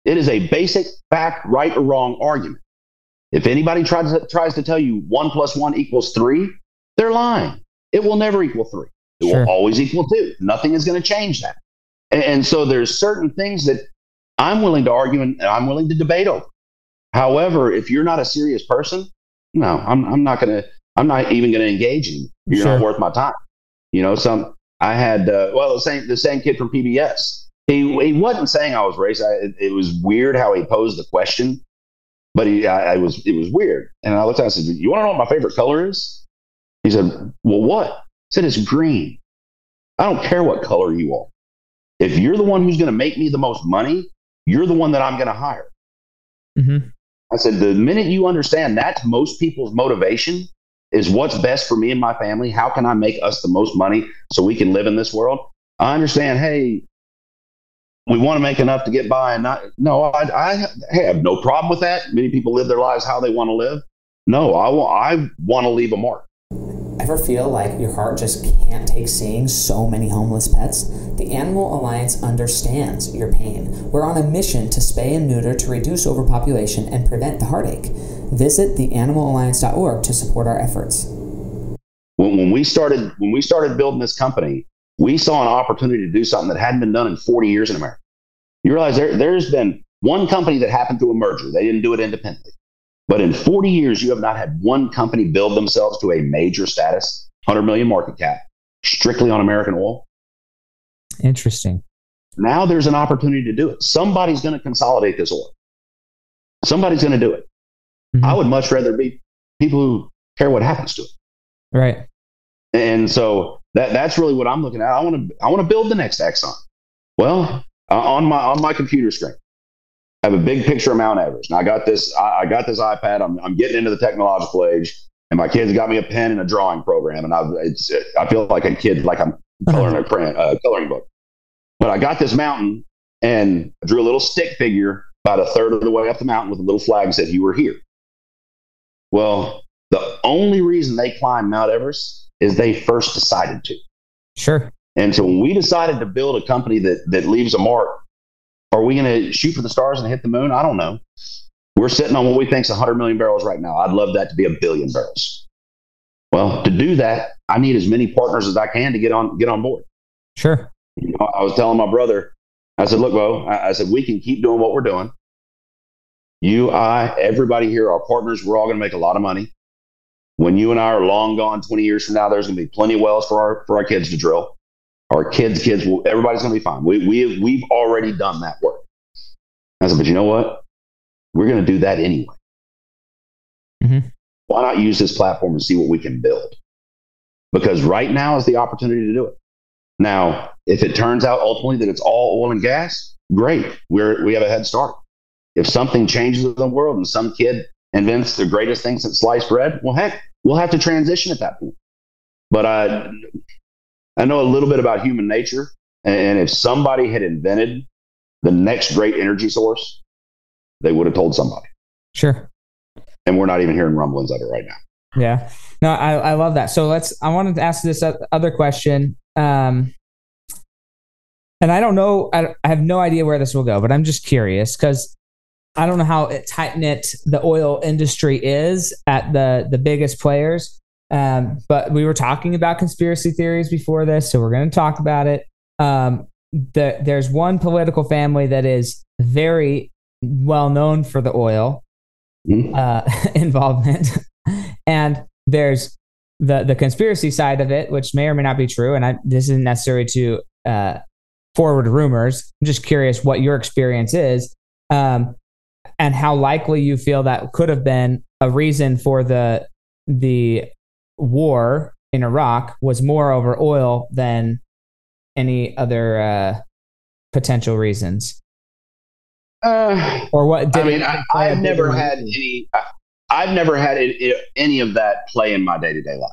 It is a basic fact, right or wrong argument. If anybody tries to tell you 1 + 1 = 3, they're lying. It will never equal 3. It will always equal 2. Nothing is going to change that. And so there's certain things that I'm willing to argue and I'm willing to debate over. However, if you're not a serious person, no, I'm not even going to engage you. You're Sure. not worth my time. I had, the same kid from PBS. He wasn't saying I was racist. It was weird how he posed the question, but it was weird. And I looked at him and said, "You want to know what my favorite color is?" He said, "Well, what?" I said, "It's green. I don't care what color you are. If you're the one who's going to make me the most money, you're the one that I'm going to hire." Mm-hmm. I said, the minute you understand that's most people's motivation is what's best for me and my family, how can I make us the most money so we can live in this world? I understand, hey, we want to make enough to get by. I have no problem with that. Many people live their lives how they want to live. No, I want to leave a mark. Ever feel like your heart just can't take seeing so many homeless pets? The Animal Alliance understands your pain. We're on a mission to spay and neuter to reduce overpopulation and prevent the heartache. Visit theanimalalliance.org to support our efforts. When we started building this company, we saw an opportunity to do something that hadn't been done in 40 years in America. You realize there's been one company that happened through a merger. They didn't do it independently. But in 40 years, you have not had one company build themselves to a major status, 100 million market cap, strictly on American oil. Interesting. Now there's an opportunity to do it. Somebody's going to consolidate this oil. Somebody's going to do it. Mm-hmm. I would much rather be people who care what happens to it. Right. And so that's really what I'm looking at. I want to build the next Exxon. Well, on my computer screen, I have a big picture of Mount Everest. Now I got this iPad. I'm getting into the technological age, and my kids got me a pen and a drawing program, and I feel like a kid, like I'm coloring a coloring book. But I got this mountain and I drew a little stick figure about a third of the way up the mountain with a little flag that said "You were here." Well, the only reason they climbed Mount Everest is they first decided to. Sure. And so when we decided to build a company that leaves a mark, are we going to shoot for the stars and hit the moon? I don't know. We're sitting on what we think is 100 million barrels right now. I'd love that to be 1 billion barrels. Well, to do that, I need as many partners as I can to get on board. Sure. I was telling my brother, I said, "Look, Bo," I said, "we can keep doing what we're doing. You, I, everybody here, our partners, we're all going to make a lot of money. When you and I are long gone 20 years from now, there's going to be plenty of wells for our kids to drill. Our kids, everybody's going to be fine. We've already done that work." I said, "But you know what? We're going to do that anyway. Mm-hmm. Why not use this platform and see what we can build? Because right now is the opportunity to do it. Now, if it turns out ultimately that it's all oil and gas, great. We have a head start. If something changes in the world and some kid invents the greatest thing since sliced bread, well, heck, we'll have to transition at that point. But I know a little bit about human nature, and if somebody had invented the next great energy source, they would have told somebody." Sure. And we're not even hearing rumblings of it right now. Yeah. No, I love that. So I wanted to ask this other question. And I don't know, I have no idea where this will go, but I'm just curious because I don't know how tight-knit the oil industry is at the biggest players. But we were talking about conspiracy theories before this, so we're going to talk about it. There's one political family that is very well known for the oil involvement, and there's the conspiracy side of it, which may or may not be true. And this isn't necessary to forward rumors. I'm just curious what your experience is, and how likely you feel that could have been a reason for the war in Iraq was more over oil than any other potential reasons. Or what? I've never had any of that play in my day-to-day life.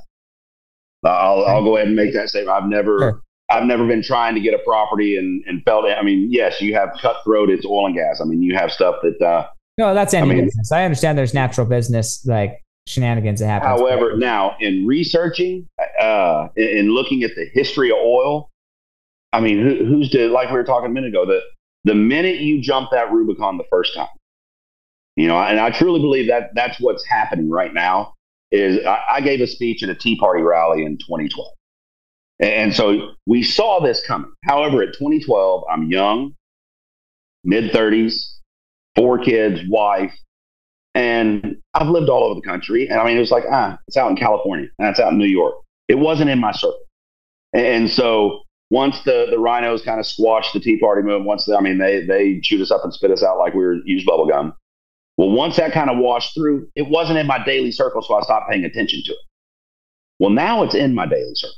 I'll go ahead and make that statement. I've never been trying to get a property and felt it. I mean, yes, you have cutthroat. It's oil and gas. I mean, you have stuff that. No, that's any business. I understand there's natural business like shenanigans that happen. However, now in researching, in looking at the history of oil, I mean, like we were talking a minute ago, the minute you jump that Rubicon the first time, and I truly believe that that's what's happening right now. Is I gave a speech at a Tea Party rally in 2012. And so we saw this coming. However, at 2012, I'm young. mid-30s, 4 kids, wife, and I've lived all over the country. And I mean, it was like, it's out in California, and it's out in New York. It wasn't in my circle. And so once the rhinos kind of squashed the Tea Party movement, they chewed us up and spit us out like we were used bubble gum. Well, once that kind of washed through, it wasn't in my daily circle, so I stopped paying attention to it. Well, now it's in my daily circle.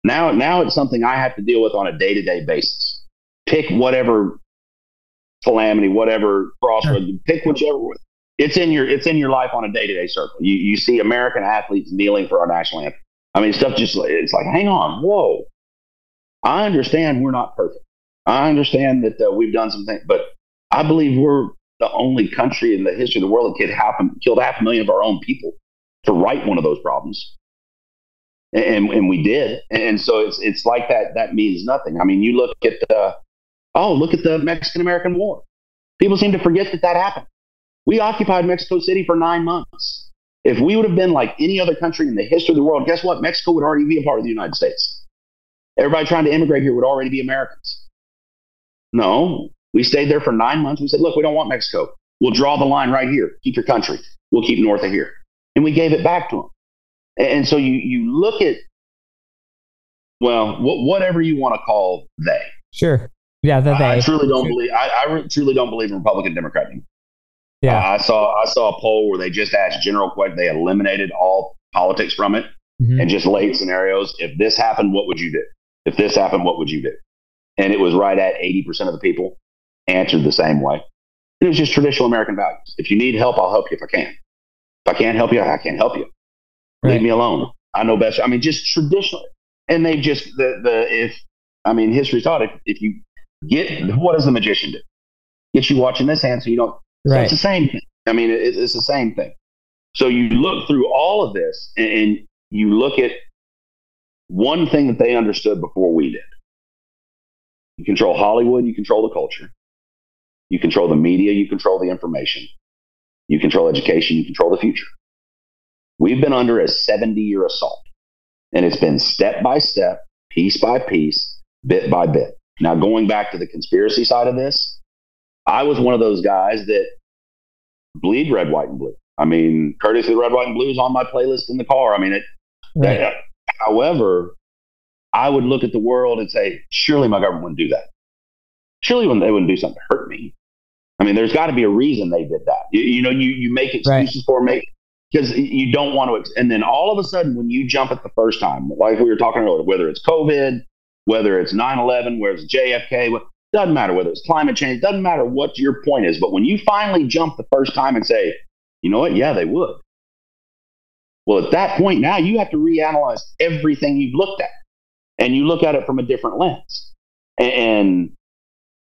Now it's something I have to deal with on a day-to-day basis. Pick whatever calamity, whatever crossroads, pick whichever. It's in your life on a day-to-day circle. You see American athletes kneeling for our national anthem. I mean, stuff it's like, hang on, whoa. I understand we're not perfect. I understand that we've done some things, but I believe we're the only country in the history of the world that killed 500,000 of our own people to right one of those problems. And we did. And so it's like that means nothing. I mean, you look at the Mexican-American War. People seem to forget that happened. We occupied Mexico City for 9 months. If we would have been like any other country in the history of the world, guess what? Mexico would already be a part of the United States. Everybody trying to immigrate here would already be Americans. No, we stayed there for 9 months. We said, look, we don't want Mexico. We'll draw the line right here. Keep your country. We'll keep north of here. And we gave it back to them. And so you look at, well, whatever you want to call they. Sure. Yeah, they. I truly don't believe. I truly don't believe in Republican Democrat anymore. Yeah, I saw a poll where they just asked general questions. They eliminated all politics from it and just laid scenarios. If this happened, what would you do? If this happened, what would you do? And it was right at 80% of the people answered the same way. It was just traditional American values. If you need help, I'll help you if I can. If I can't help you, I can't help you. Right. Leave me alone. I know best. I mean, just traditional. And they just history taught if you get, what does the magician do? Get you watching this hand so you don't. So it's the same thing. I mean, it's the same thing. So you look through all of this and you look at one thing that they understood before we did. You control Hollywood, you control the culture. You control the media, you control the information. You control education, you control the future. We've been under a 70-year assault. And it's been step by step, piece by piece, bit by bit. Now, going back to the conspiracy side of this, I was one of those guys that bleed red, white, and blue. I mean, courtesy of Red, White, and Blue is on my playlist in the car. I mean, however, I would look at the world and say, surely my government wouldn't do that. Surely they wouldn't do something to hurt me. I mean, there's got to be a reason they did that. You make excuses for them, because you don't want to. And then all of a sudden, when you jump at the first time, like we were talking earlier, whether it's COVID, whether it's 9/11, whether it's JFK, doesn't matter whether it's climate change, doesn't matter what your point is. But when you finally jump the first time and say, you know what? Yeah, they would. Well, at that point, now you have to reanalyze everything you've looked at, and you look at it from a different lens. And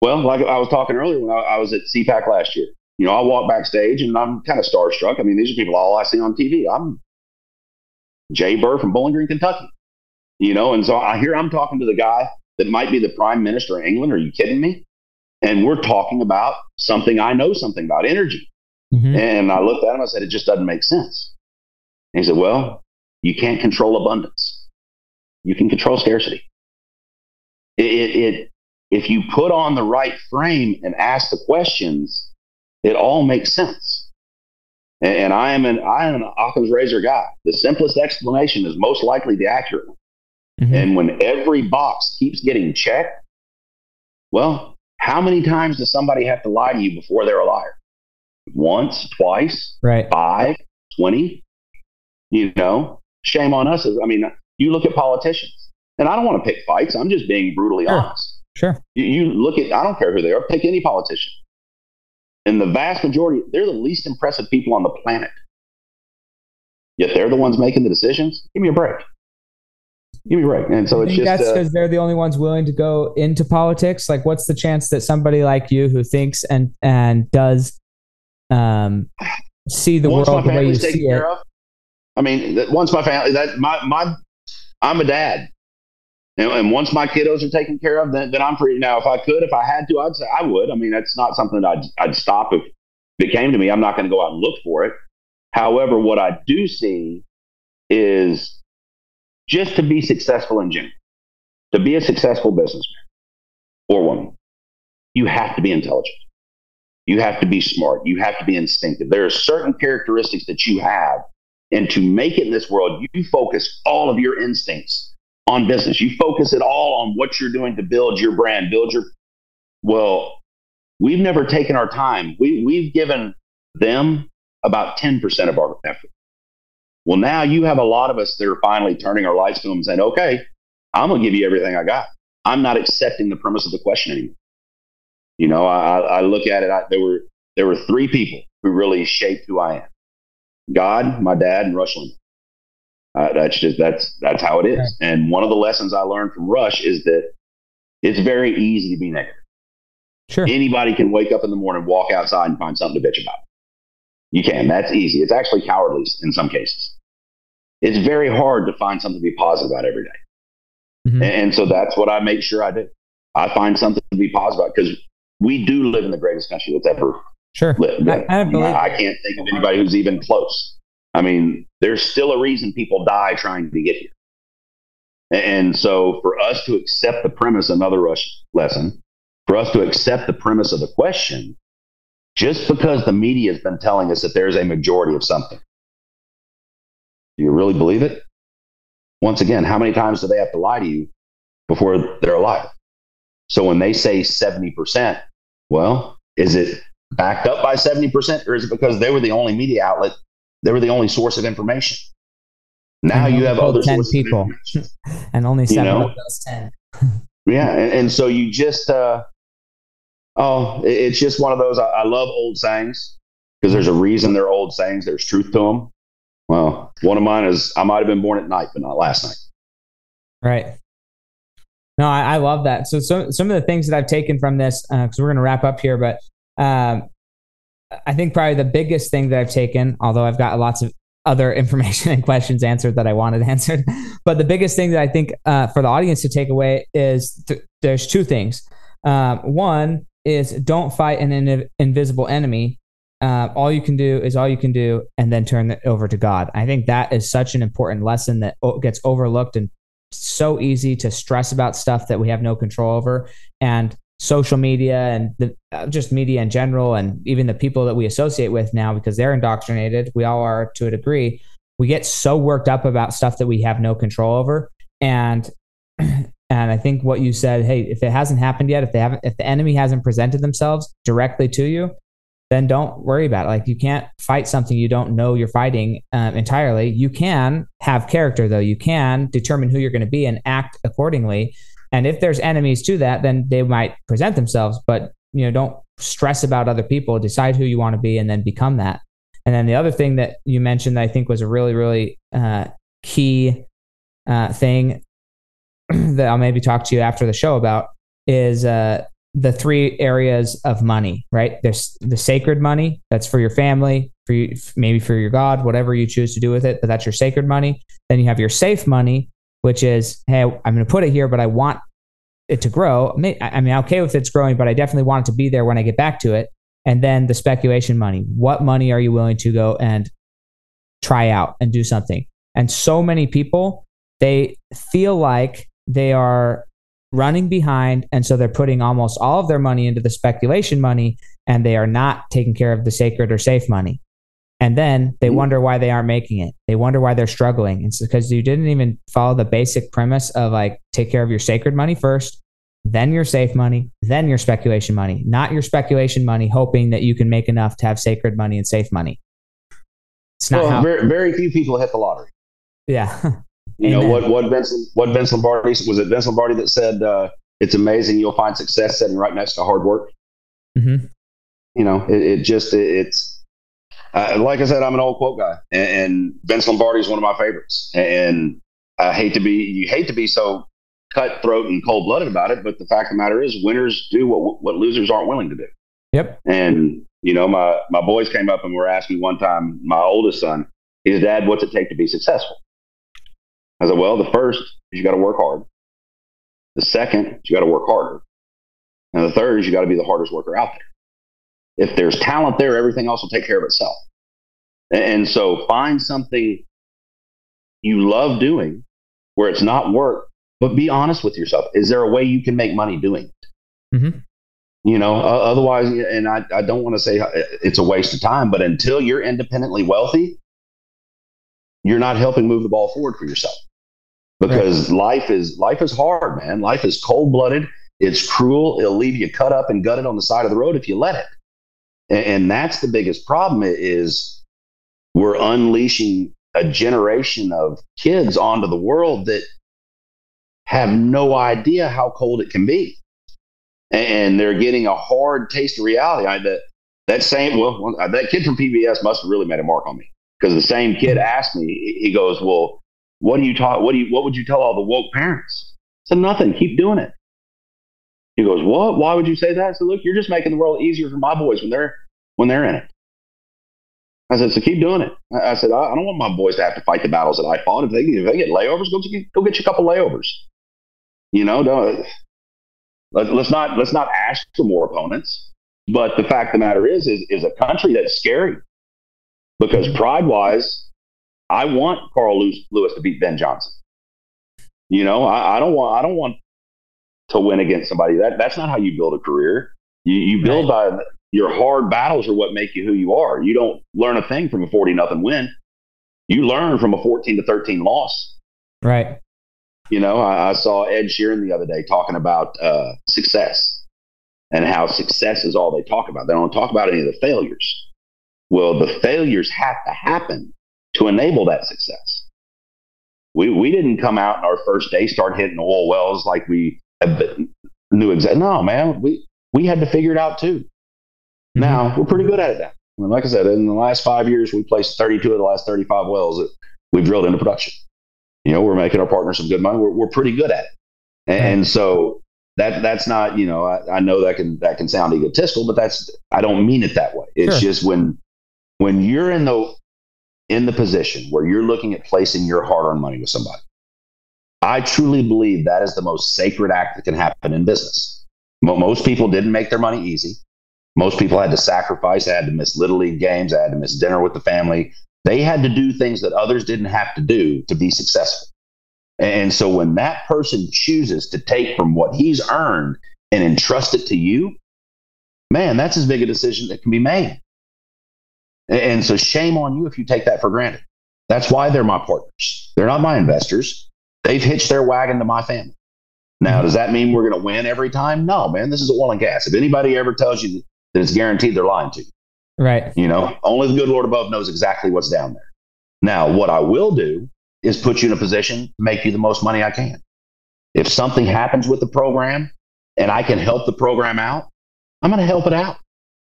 well, like I was talking earlier when I was at CPAC last year, I walk backstage and I'm kind of starstruck. I mean, these are people all I see on TV. I'm RJ Burr from Bowling Green, Kentucky, and so I'm talking to the guy that might be the prime minister of England. Are you kidding me? And we're talking about something I know something about, energy. And I looked at him, I said, it just doesn't make sense. And he said, well, you can't control abundance. You can control scarcity. If you put on the right frame and ask the questions, it all makes sense. And I am an Occam's razor guy. The simplest explanation is most likely the accurate one. And when every box keeps getting checked, well, how many times does somebody have to lie to you before they're a liar? Once, twice, 5, 20, shame on us. I mean, you look at politicians, and I don't want to pick fights. I'm just being brutally honest. Sure. You look at, I don't care who they are, pick any politician. And the vast majority, they're the least impressive people on the planet. Yet they're the ones making the decisions. Give me a break. Give me a break. And so it's just that's because they're the only ones willing to go into politics. Like, what's the chance that somebody like you who thinks and does see the world the way you see it? I mean, once my family, I'm a dad. And once my kiddos are taken care of, then I'm free. Now, if I had to, I'd say I would. I mean, that's not something that I'd stop if it came to me. I'm not going to go out and look for it. However, what I do see is just to be successful in general, to be a successful businessman or woman, you have to be intelligent. You have to be smart. You have to be instinctive. There are certain characteristics that you have. And to make it in this world, you focus all of your instincts on business. You focus it all on what you're doing to build your brand, well, we've never taken our time. We've given them about 10% of our effort. Well, now you have a lot of us that are finally turning our lights to them and saying, okay, I'm going to give you everything I got. I'm not accepting the premise of the question anymore. You know, I look at it. There were three people who really shaped who I am: God, my dad, and Rush Limbaugh. That's how it is. Right. And one of the lessons I learned from Rush is that it's very easy to be negative. Sure. Anybody can wake up in the morning, walk outside, and find something to bitch about. You can. That's easy. It's actually cowardly in some cases. It's very hard to find something to be positive about every day. Mm-hmm. And so that's what I make sure I do. I find something to be positive about, because we do live in the greatest country that's ever lived. I can't think of anybody who's even close. I mean, there's still a reason people die trying to get here. And so for us to accept the premise, another Rush lesson, for us to accept the premise of the question, just because the media has been telling us that there's a majority of something, do you really believe it? Once again, how many times do they have to lie to you before they're a liar? So when they say 70%, well, is it backed up by 70%, or is it because they were the only media outlet? They were the only source of information. Now you have other 10 people, and only 7 of those 10. Yeah, and so you just, it's just one of those. I love old sayings, because there's a reason they're old sayings. There's truth to them. Well, one of mine is, I might have been born at night, but not last night. Right. No, I love that. So some of the things that I've taken from this, because we're going to wrap up here, but I think probably the biggest thing that I've taken, although I've got lots of other information and questions answered that I wanted answered, but the biggest thing that I think for the audience to take away is there's two things. One is, don't fight an invisible enemy. All you can do is all you can do, and then turn it over to God. I think that is such an important lesson that gets overlooked, and so easy to stress about stuff that we have no control over. And social media and just media in general, and even the people that we associate with now, because they're indoctrinated, we all are to a degree, we get so worked up about stuff that we have no control over. And I think what you said, hey, if it hasn't happened yet, if the enemy hasn't presented themselves directly to you, then don't worry about it. Like, you can't fight something you don't know you're fighting entirely. You can have character, though. You can determine who you're going to be and act accordingly. And if there's enemies to that, then they might present themselves. But don't stress about other people. Decide who you want to be, and then become that. And then the other thing that you mentioned that I think was a really, really key thing that I'll maybe talk to you after the show about is the three areas of money, right? There's the sacred money, that's for your family, for you, maybe for your God, whatever you choose to do with it, but that's your sacred money. Then you have your safe money, which is, hey, I'm going to put it here, but I want it to grow. I'm okay with it's growing, but I definitely want it to be there when I get back to it. And then the speculation money. What money are you willing to go and try out and do something? And so many people, they feel like they are running behind, and so they're putting almost all of their money into the speculation money, and they are not taking care of the sacred or safe money. And then they wonder why they aren't making it. They wonder why they're struggling. It's because you didn't even follow the basic premise of, like, take care of your sacred money first, then your safe money, then your speculation money. Not your speculation money hoping that you can make enough to have sacred money and safe money. It's not very few people hit the lottery. Yeah. What Vince Lombardi, was it Vince Lombardi that said, it's amazing you'll find success sitting right next to hard work? Mm-hmm. It's like I said, I'm an old quote guy, and Vince Lombardi is one of my favorites. And you hate to be so cutthroat and cold blooded about it, but the fact of the matter is, winners do what losers aren't willing to do. Yep. And my boys came up and were asking me one time, my oldest son, his dad, what's it take to be successful? I said, well, the first is you got to work hard. The second is you got to work harder. And the third is you got to be the hardest worker out there. If there's talent there, everything else will take care of itself. And so find something you love doing where it's not work, but be honest with yourself. Is there a way you can make money doing it? Mm-hmm. Otherwise, and I don't want to say it's a waste of time, but until you're independently wealthy, you're not helping move the ball forward for yourself, because life is hard, man. Life is cold-blooded. It's cruel. It'll leave you cut up and gutted on the side of the road if you let it. And that's the biggest problem, is we're unleashing a generation of kids onto the world that have no idea how cold it can be. And they're getting a hard taste of reality. That kid from PBS must have really made a mark on me, because the same kid asked me, he goes, well, what would you tell all the woke parents? I said, nothing, keep doing it. He goes, what? Why would you say that? I said, look, you're just making the world easier for my boys when they're in it. I said, so keep doing it. I said, I don't want my boys to have to fight the battles that I fought. If they get layovers, go get you a couple layovers. Let's not ask for more opponents. But the fact of the matter is a country that's scary, because pride-wise, I want Carl Lewis to beat Ben Johnson. I don't want to win against somebody. That's not how you build a career. You build by your hard battles are what make you who you are. You don't learn a thing from a 40-0 win. You learn from a 14-13 loss. Right. I saw Ed Sheeran the other day talking about success, and how success is all they talk about. They don't talk about any of the failures. Well, the failures have to happen to enable that success. We didn't come out on our first day, start hitting oil wells like we knew exactly. No, man, we had to figure it out too. Mm-hmm. Now, we're pretty good at it now. And like I said, in the last 5 years, we placed 32 of the last 35 wells that we drilled into production. We're making our partners some good money. We're pretty good at it. And so that's not, I know that can sound egotistical, but I don't mean it that way. It's just when you're in the position where you're looking at placing your hard-earned money with somebody, I truly believe that is the most sacred act that can happen in business. Most people didn't make their money easy. Most people had to sacrifice. They had to miss Little League games. They had to miss dinner with the family. They had to do things that others didn't have to do to be successful. And so when that person chooses to take from what he's earned and entrust it to you, man, that's as big a decision that can be made. And so shame on you if you take that for granted. That's why they're my partners. They're not my investors. They've hitched their wagon to my family. Now, does that mean we're going to win every time? No, man, this is oil and gas. If anybody ever tells you that it's guaranteed, they're lying to you. Right. Only the good Lord above knows exactly what's down there. Now, what I will do is put you in a position to make you the most money I can. If something happens with the program and I can help the program out, I'm going to help it out.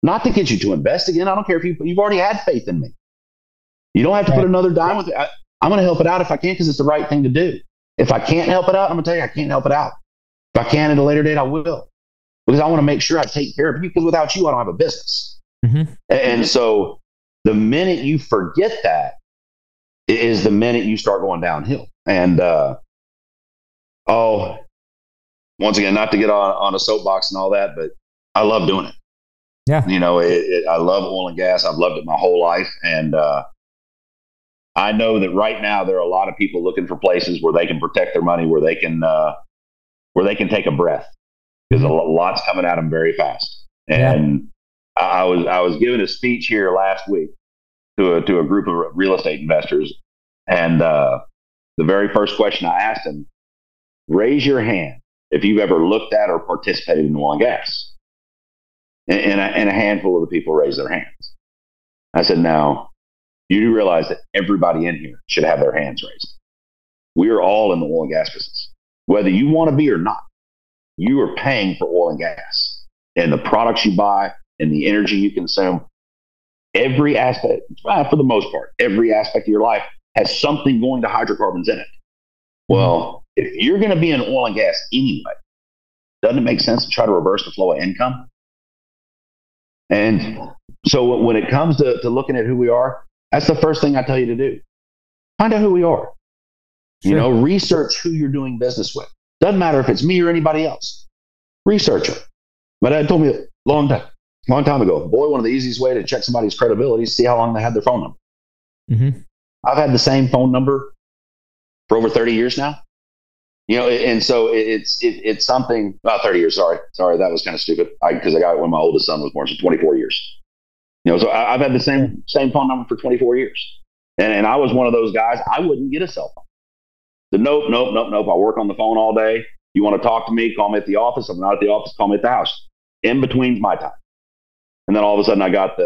Not to get you to invest again. I don't care if you've already had faith in me. You don't have to put another dime with it. I'm going to help it out if I can, because it's the right thing to do. If I can't help it out, I'm going to tell you I can't help it out. If I can at a later date, I will. Because I want to make sure I take care of you, because without you, I don't have a business. Mm-hmm. And so the minute you forget that is the minute you start going downhill. And, once again, not to get on a soapbox and all that, but I love doing it. Yeah. I love oil and gas. I've loved it my whole life. And I know that right now there are a lot of people looking for places where they can protect their money, where they can take a breath, because a lot's coming at them very fast. And I was giving a speech here last week to a group of real estate investors, and the very first question I asked them: raise your hand if you've ever looked at or participated in oil and gas. And a handful of the people raised their hands. I said, now, you do realize that everybody in here should have their hands raised. We are all in the oil and gas business. Whether you want to be or not, you are paying for oil and gas. And the products you buy and the energy you consume, every aspect, for the most part, every aspect of your life has something going to hydrocarbons in it. Well, if you're going to be in oil and gas anyway, doesn't it make sense to try to reverse the flow of income? And so when it comes to looking at who we are, that's the first thing I tell you to do. Find out who we are. Sure. Research who you're doing business with. Doesn't matter if it's me or anybody else. Research them. My dad told me a long time ago, boy, one of the easiest way to check somebody's credibility is to see how long they had their phone number. Mm-hmm. I've had the same phone number for over 30 years now. And so it's something about 30 years. Sorry, that was kind of stupid. Because I got it when my oldest son was born, so 24 years. So I've had the same phone number for 24 years, and I was one of those guys. I wouldn't get a cell phone. Nope. I work on the phone all day. You want to talk to me? Call me at the office. If I'm not at the office, call me at the house. In between's my time. And then all of a sudden I got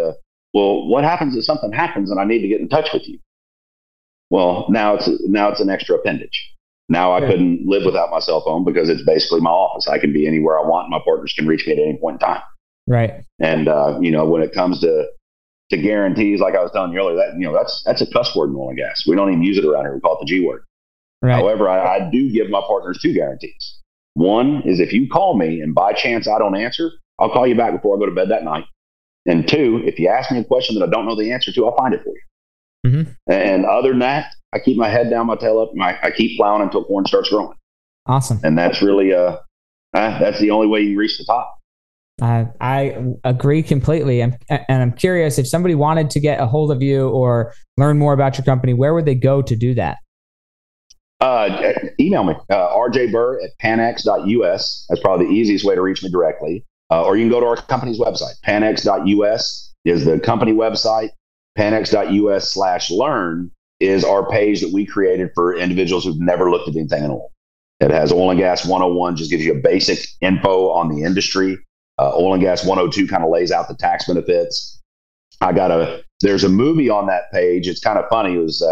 what happens if something happens and I need to get in touch with you? Well, now it's an extra appendage. Now I couldn't live without my cell phone because it's basically my office. I can be anywhere I want. My partners can reach me at any point in time. Right. And, when it comes to guarantees, like I was telling you earlier, that's a cuss word in oil and gas. We don't even use it around here. We call it the G word. Right. However, I do give my partners 2 guarantees. One is if you call me and by chance I don't answer, I'll call you back before I go to bed that night. And 2, if you ask me a question that I don't know the answer to, I'll find it for you. Mm-hmm. And other than that, I keep my head down, my tail up, and I keep plowing until corn starts growing. Awesome. And that's really, that's the only way you can reach the top. I agree completely. And I'm curious, if somebody wanted to get a hold of you or learn more about your company, where would they go to do that? Email me, RJ Burr at panex.us. That's probably the easiest way to reach me directly. Or you can go to our company's website. Panex.us is the company website. Panex.us/learn is our page that we created for individuals who've never looked at anything in oil. It has Oil and Gas 101, just gives you a basic info on the industry. Oil and Gas 102 kind of lays out the tax benefits. There's a movie on that page. It's kind of funny. It was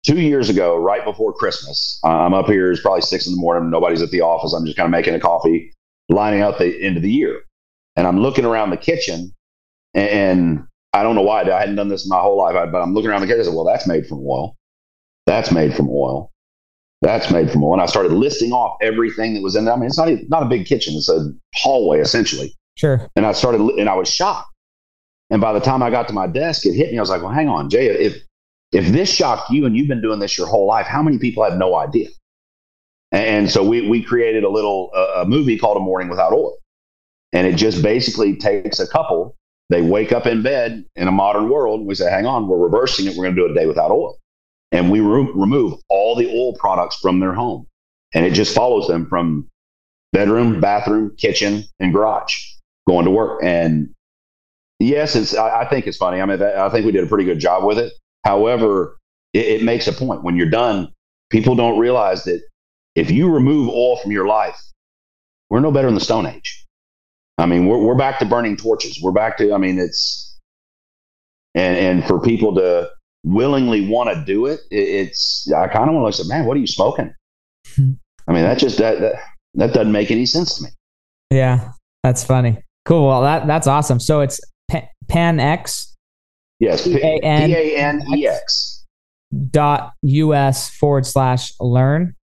2 years ago, right before Christmas. I'm up here. It's probably 6 a.m. Nobody's at the office. I'm just kind of making a coffee, lining out the end of the year. And I'm looking around the kitchen, and I don't know why. I hadn't done this my whole life, but I'm looking around the kitchen. I said, well, that's made from oil. That's made from oil. That's made from oil. And I started listing off everything that was in there. I mean, it's not a big kitchen. It's a hallway, essentially. Sure. And I was shocked. And by the time I got to my desk, it hit me. I was like, well, hang on, Jay, if this shocked you and you've been doing this your whole life, how many people have no idea? And so we created a movie called A Morning Without Oil. And it just basically takes a couple. They wake up in bed in a modern world. And we say, hang on, we're reversing it. We're going to do a day without oil. And we remove all the oil products from their home. And it just follows them from bedroom, bathroom, kitchen, and garage going to work. And yes, I think it's funny. I mean, I think we did a pretty good job with it. However, it makes a point. When you're done, people don't realize that if you remove oil from your life, we're no better than the Stone Age. I mean, we're back to burning torches. We're back to, I mean, it's, and for people to willingly want to do it, I kind of want to say, man, what are you smoking? I mean, that doesn't make any sense to me. Yeah, that's funny. Cool. Well, that's awesome. So it's PANEX. Yes, PANEX. .us/learn.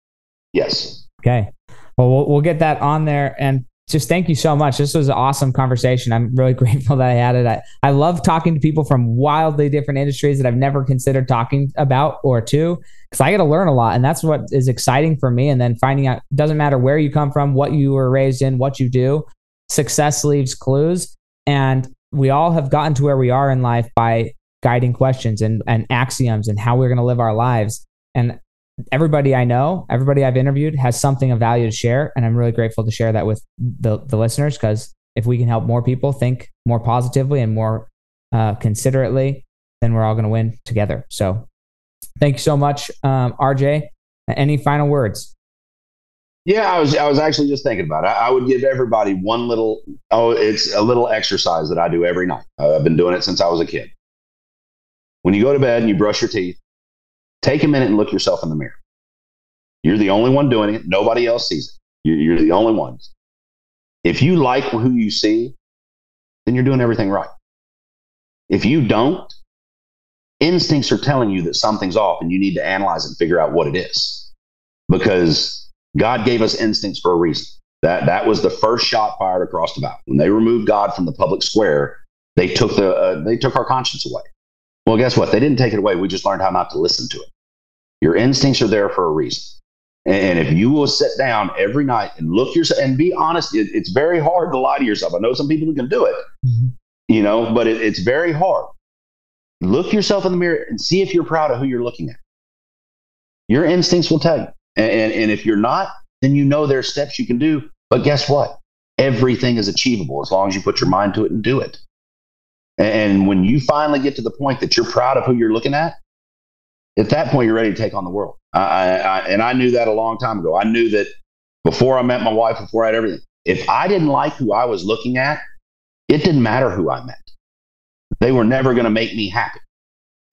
Yes. Okay. Well, we'll get that on there. And just thank you so much. This was an awesome conversation. I'm really grateful that I had it. I love talking to people from wildly different industries that I've never considered talking about or to, because I get to learn a lot. And that's what is exciting for me. And then finding out, it doesn't matter where you come from, what you were raised in, what you do, success leaves clues. And we all have gotten to where we are in life by guiding questions and axioms and how we're going to live our lives. And everybody I know, everybody I've interviewed has something of value to share. And I'm really grateful to share that with the listeners, because if we can help more people think more positively and more considerately, then we're all going to win together. So thank you so much, RJ. Any final words? Yeah, I was actually just thinking about it. I would give everybody it's a little exercise that I do every night. I've been doing it since I was a kid. When you go to bed and you brush your teeth, take a minute and look yourself in the mirror. You're the only one doing it. Nobody else sees it. You're the only ones. If you like who you see, then you're doing everything right. If you don't, instincts are telling you that something's off and you need to analyze it and figure out what it is. Because God gave us instincts for a reason. That was the first shot fired across the bow. When they removed God from the public square, they took our conscience away. Well, guess what? They didn't take it away. We just learned how not to listen to it. Your instincts are there for a reason. And if you will sit down every night and look yourself and be honest, it's very hard to lie to yourself. I know some people who can do it, but it's very hard. Look yourself in the mirror and see if you're proud of who you're looking at. Your instincts will tell you. And if you're not, then you know there's steps you can do. But guess what? Everything is achievable as long as you put your mind to it and do it. And when you finally get to the point that you're proud of who you're looking at that point, you're ready to take on the world. And I knew that a long time ago. I knew that before I met my wife, before I had everything. If I didn't like who I was looking at, it didn't matter who I met. They were never going to make me happy.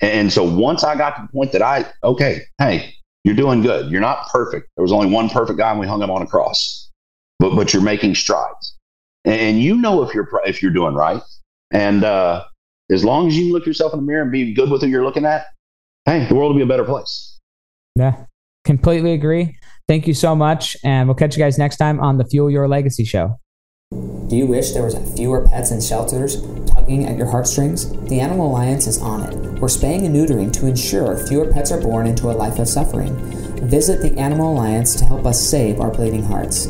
And so once I got to the point that hey, you're doing good. You're not perfect. There was only one perfect guy and we hung him on a cross. But you're making strides. And you know if you're doing right. And as long as you can look yourself in the mirror and be good with who you're looking at, hey, the world will be a better place. Yeah, completely agree. Thank you so much. And we'll catch you guys next time on the Fuel Your Legacy show. Do you wish there was fewer pets in shelters tugging at your heartstrings? The Animal Alliance is on it. We're spaying and neutering to ensure fewer pets are born into a life of suffering. Visit the Animal Alliance to help us save our bleeding hearts.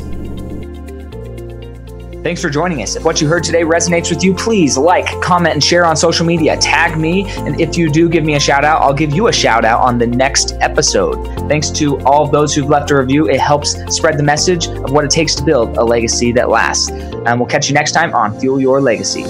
Thanks for joining us. If what you heard today resonates with you, please like, comment, and share on social media. Tag me, and if you do give me a shout out, I'll give you a shout out on the next episode. Thanks to all of those who've left a review. It helps spread the message of what it takes to build a legacy that lasts. And we'll catch you next time on Fuel Your Legacy.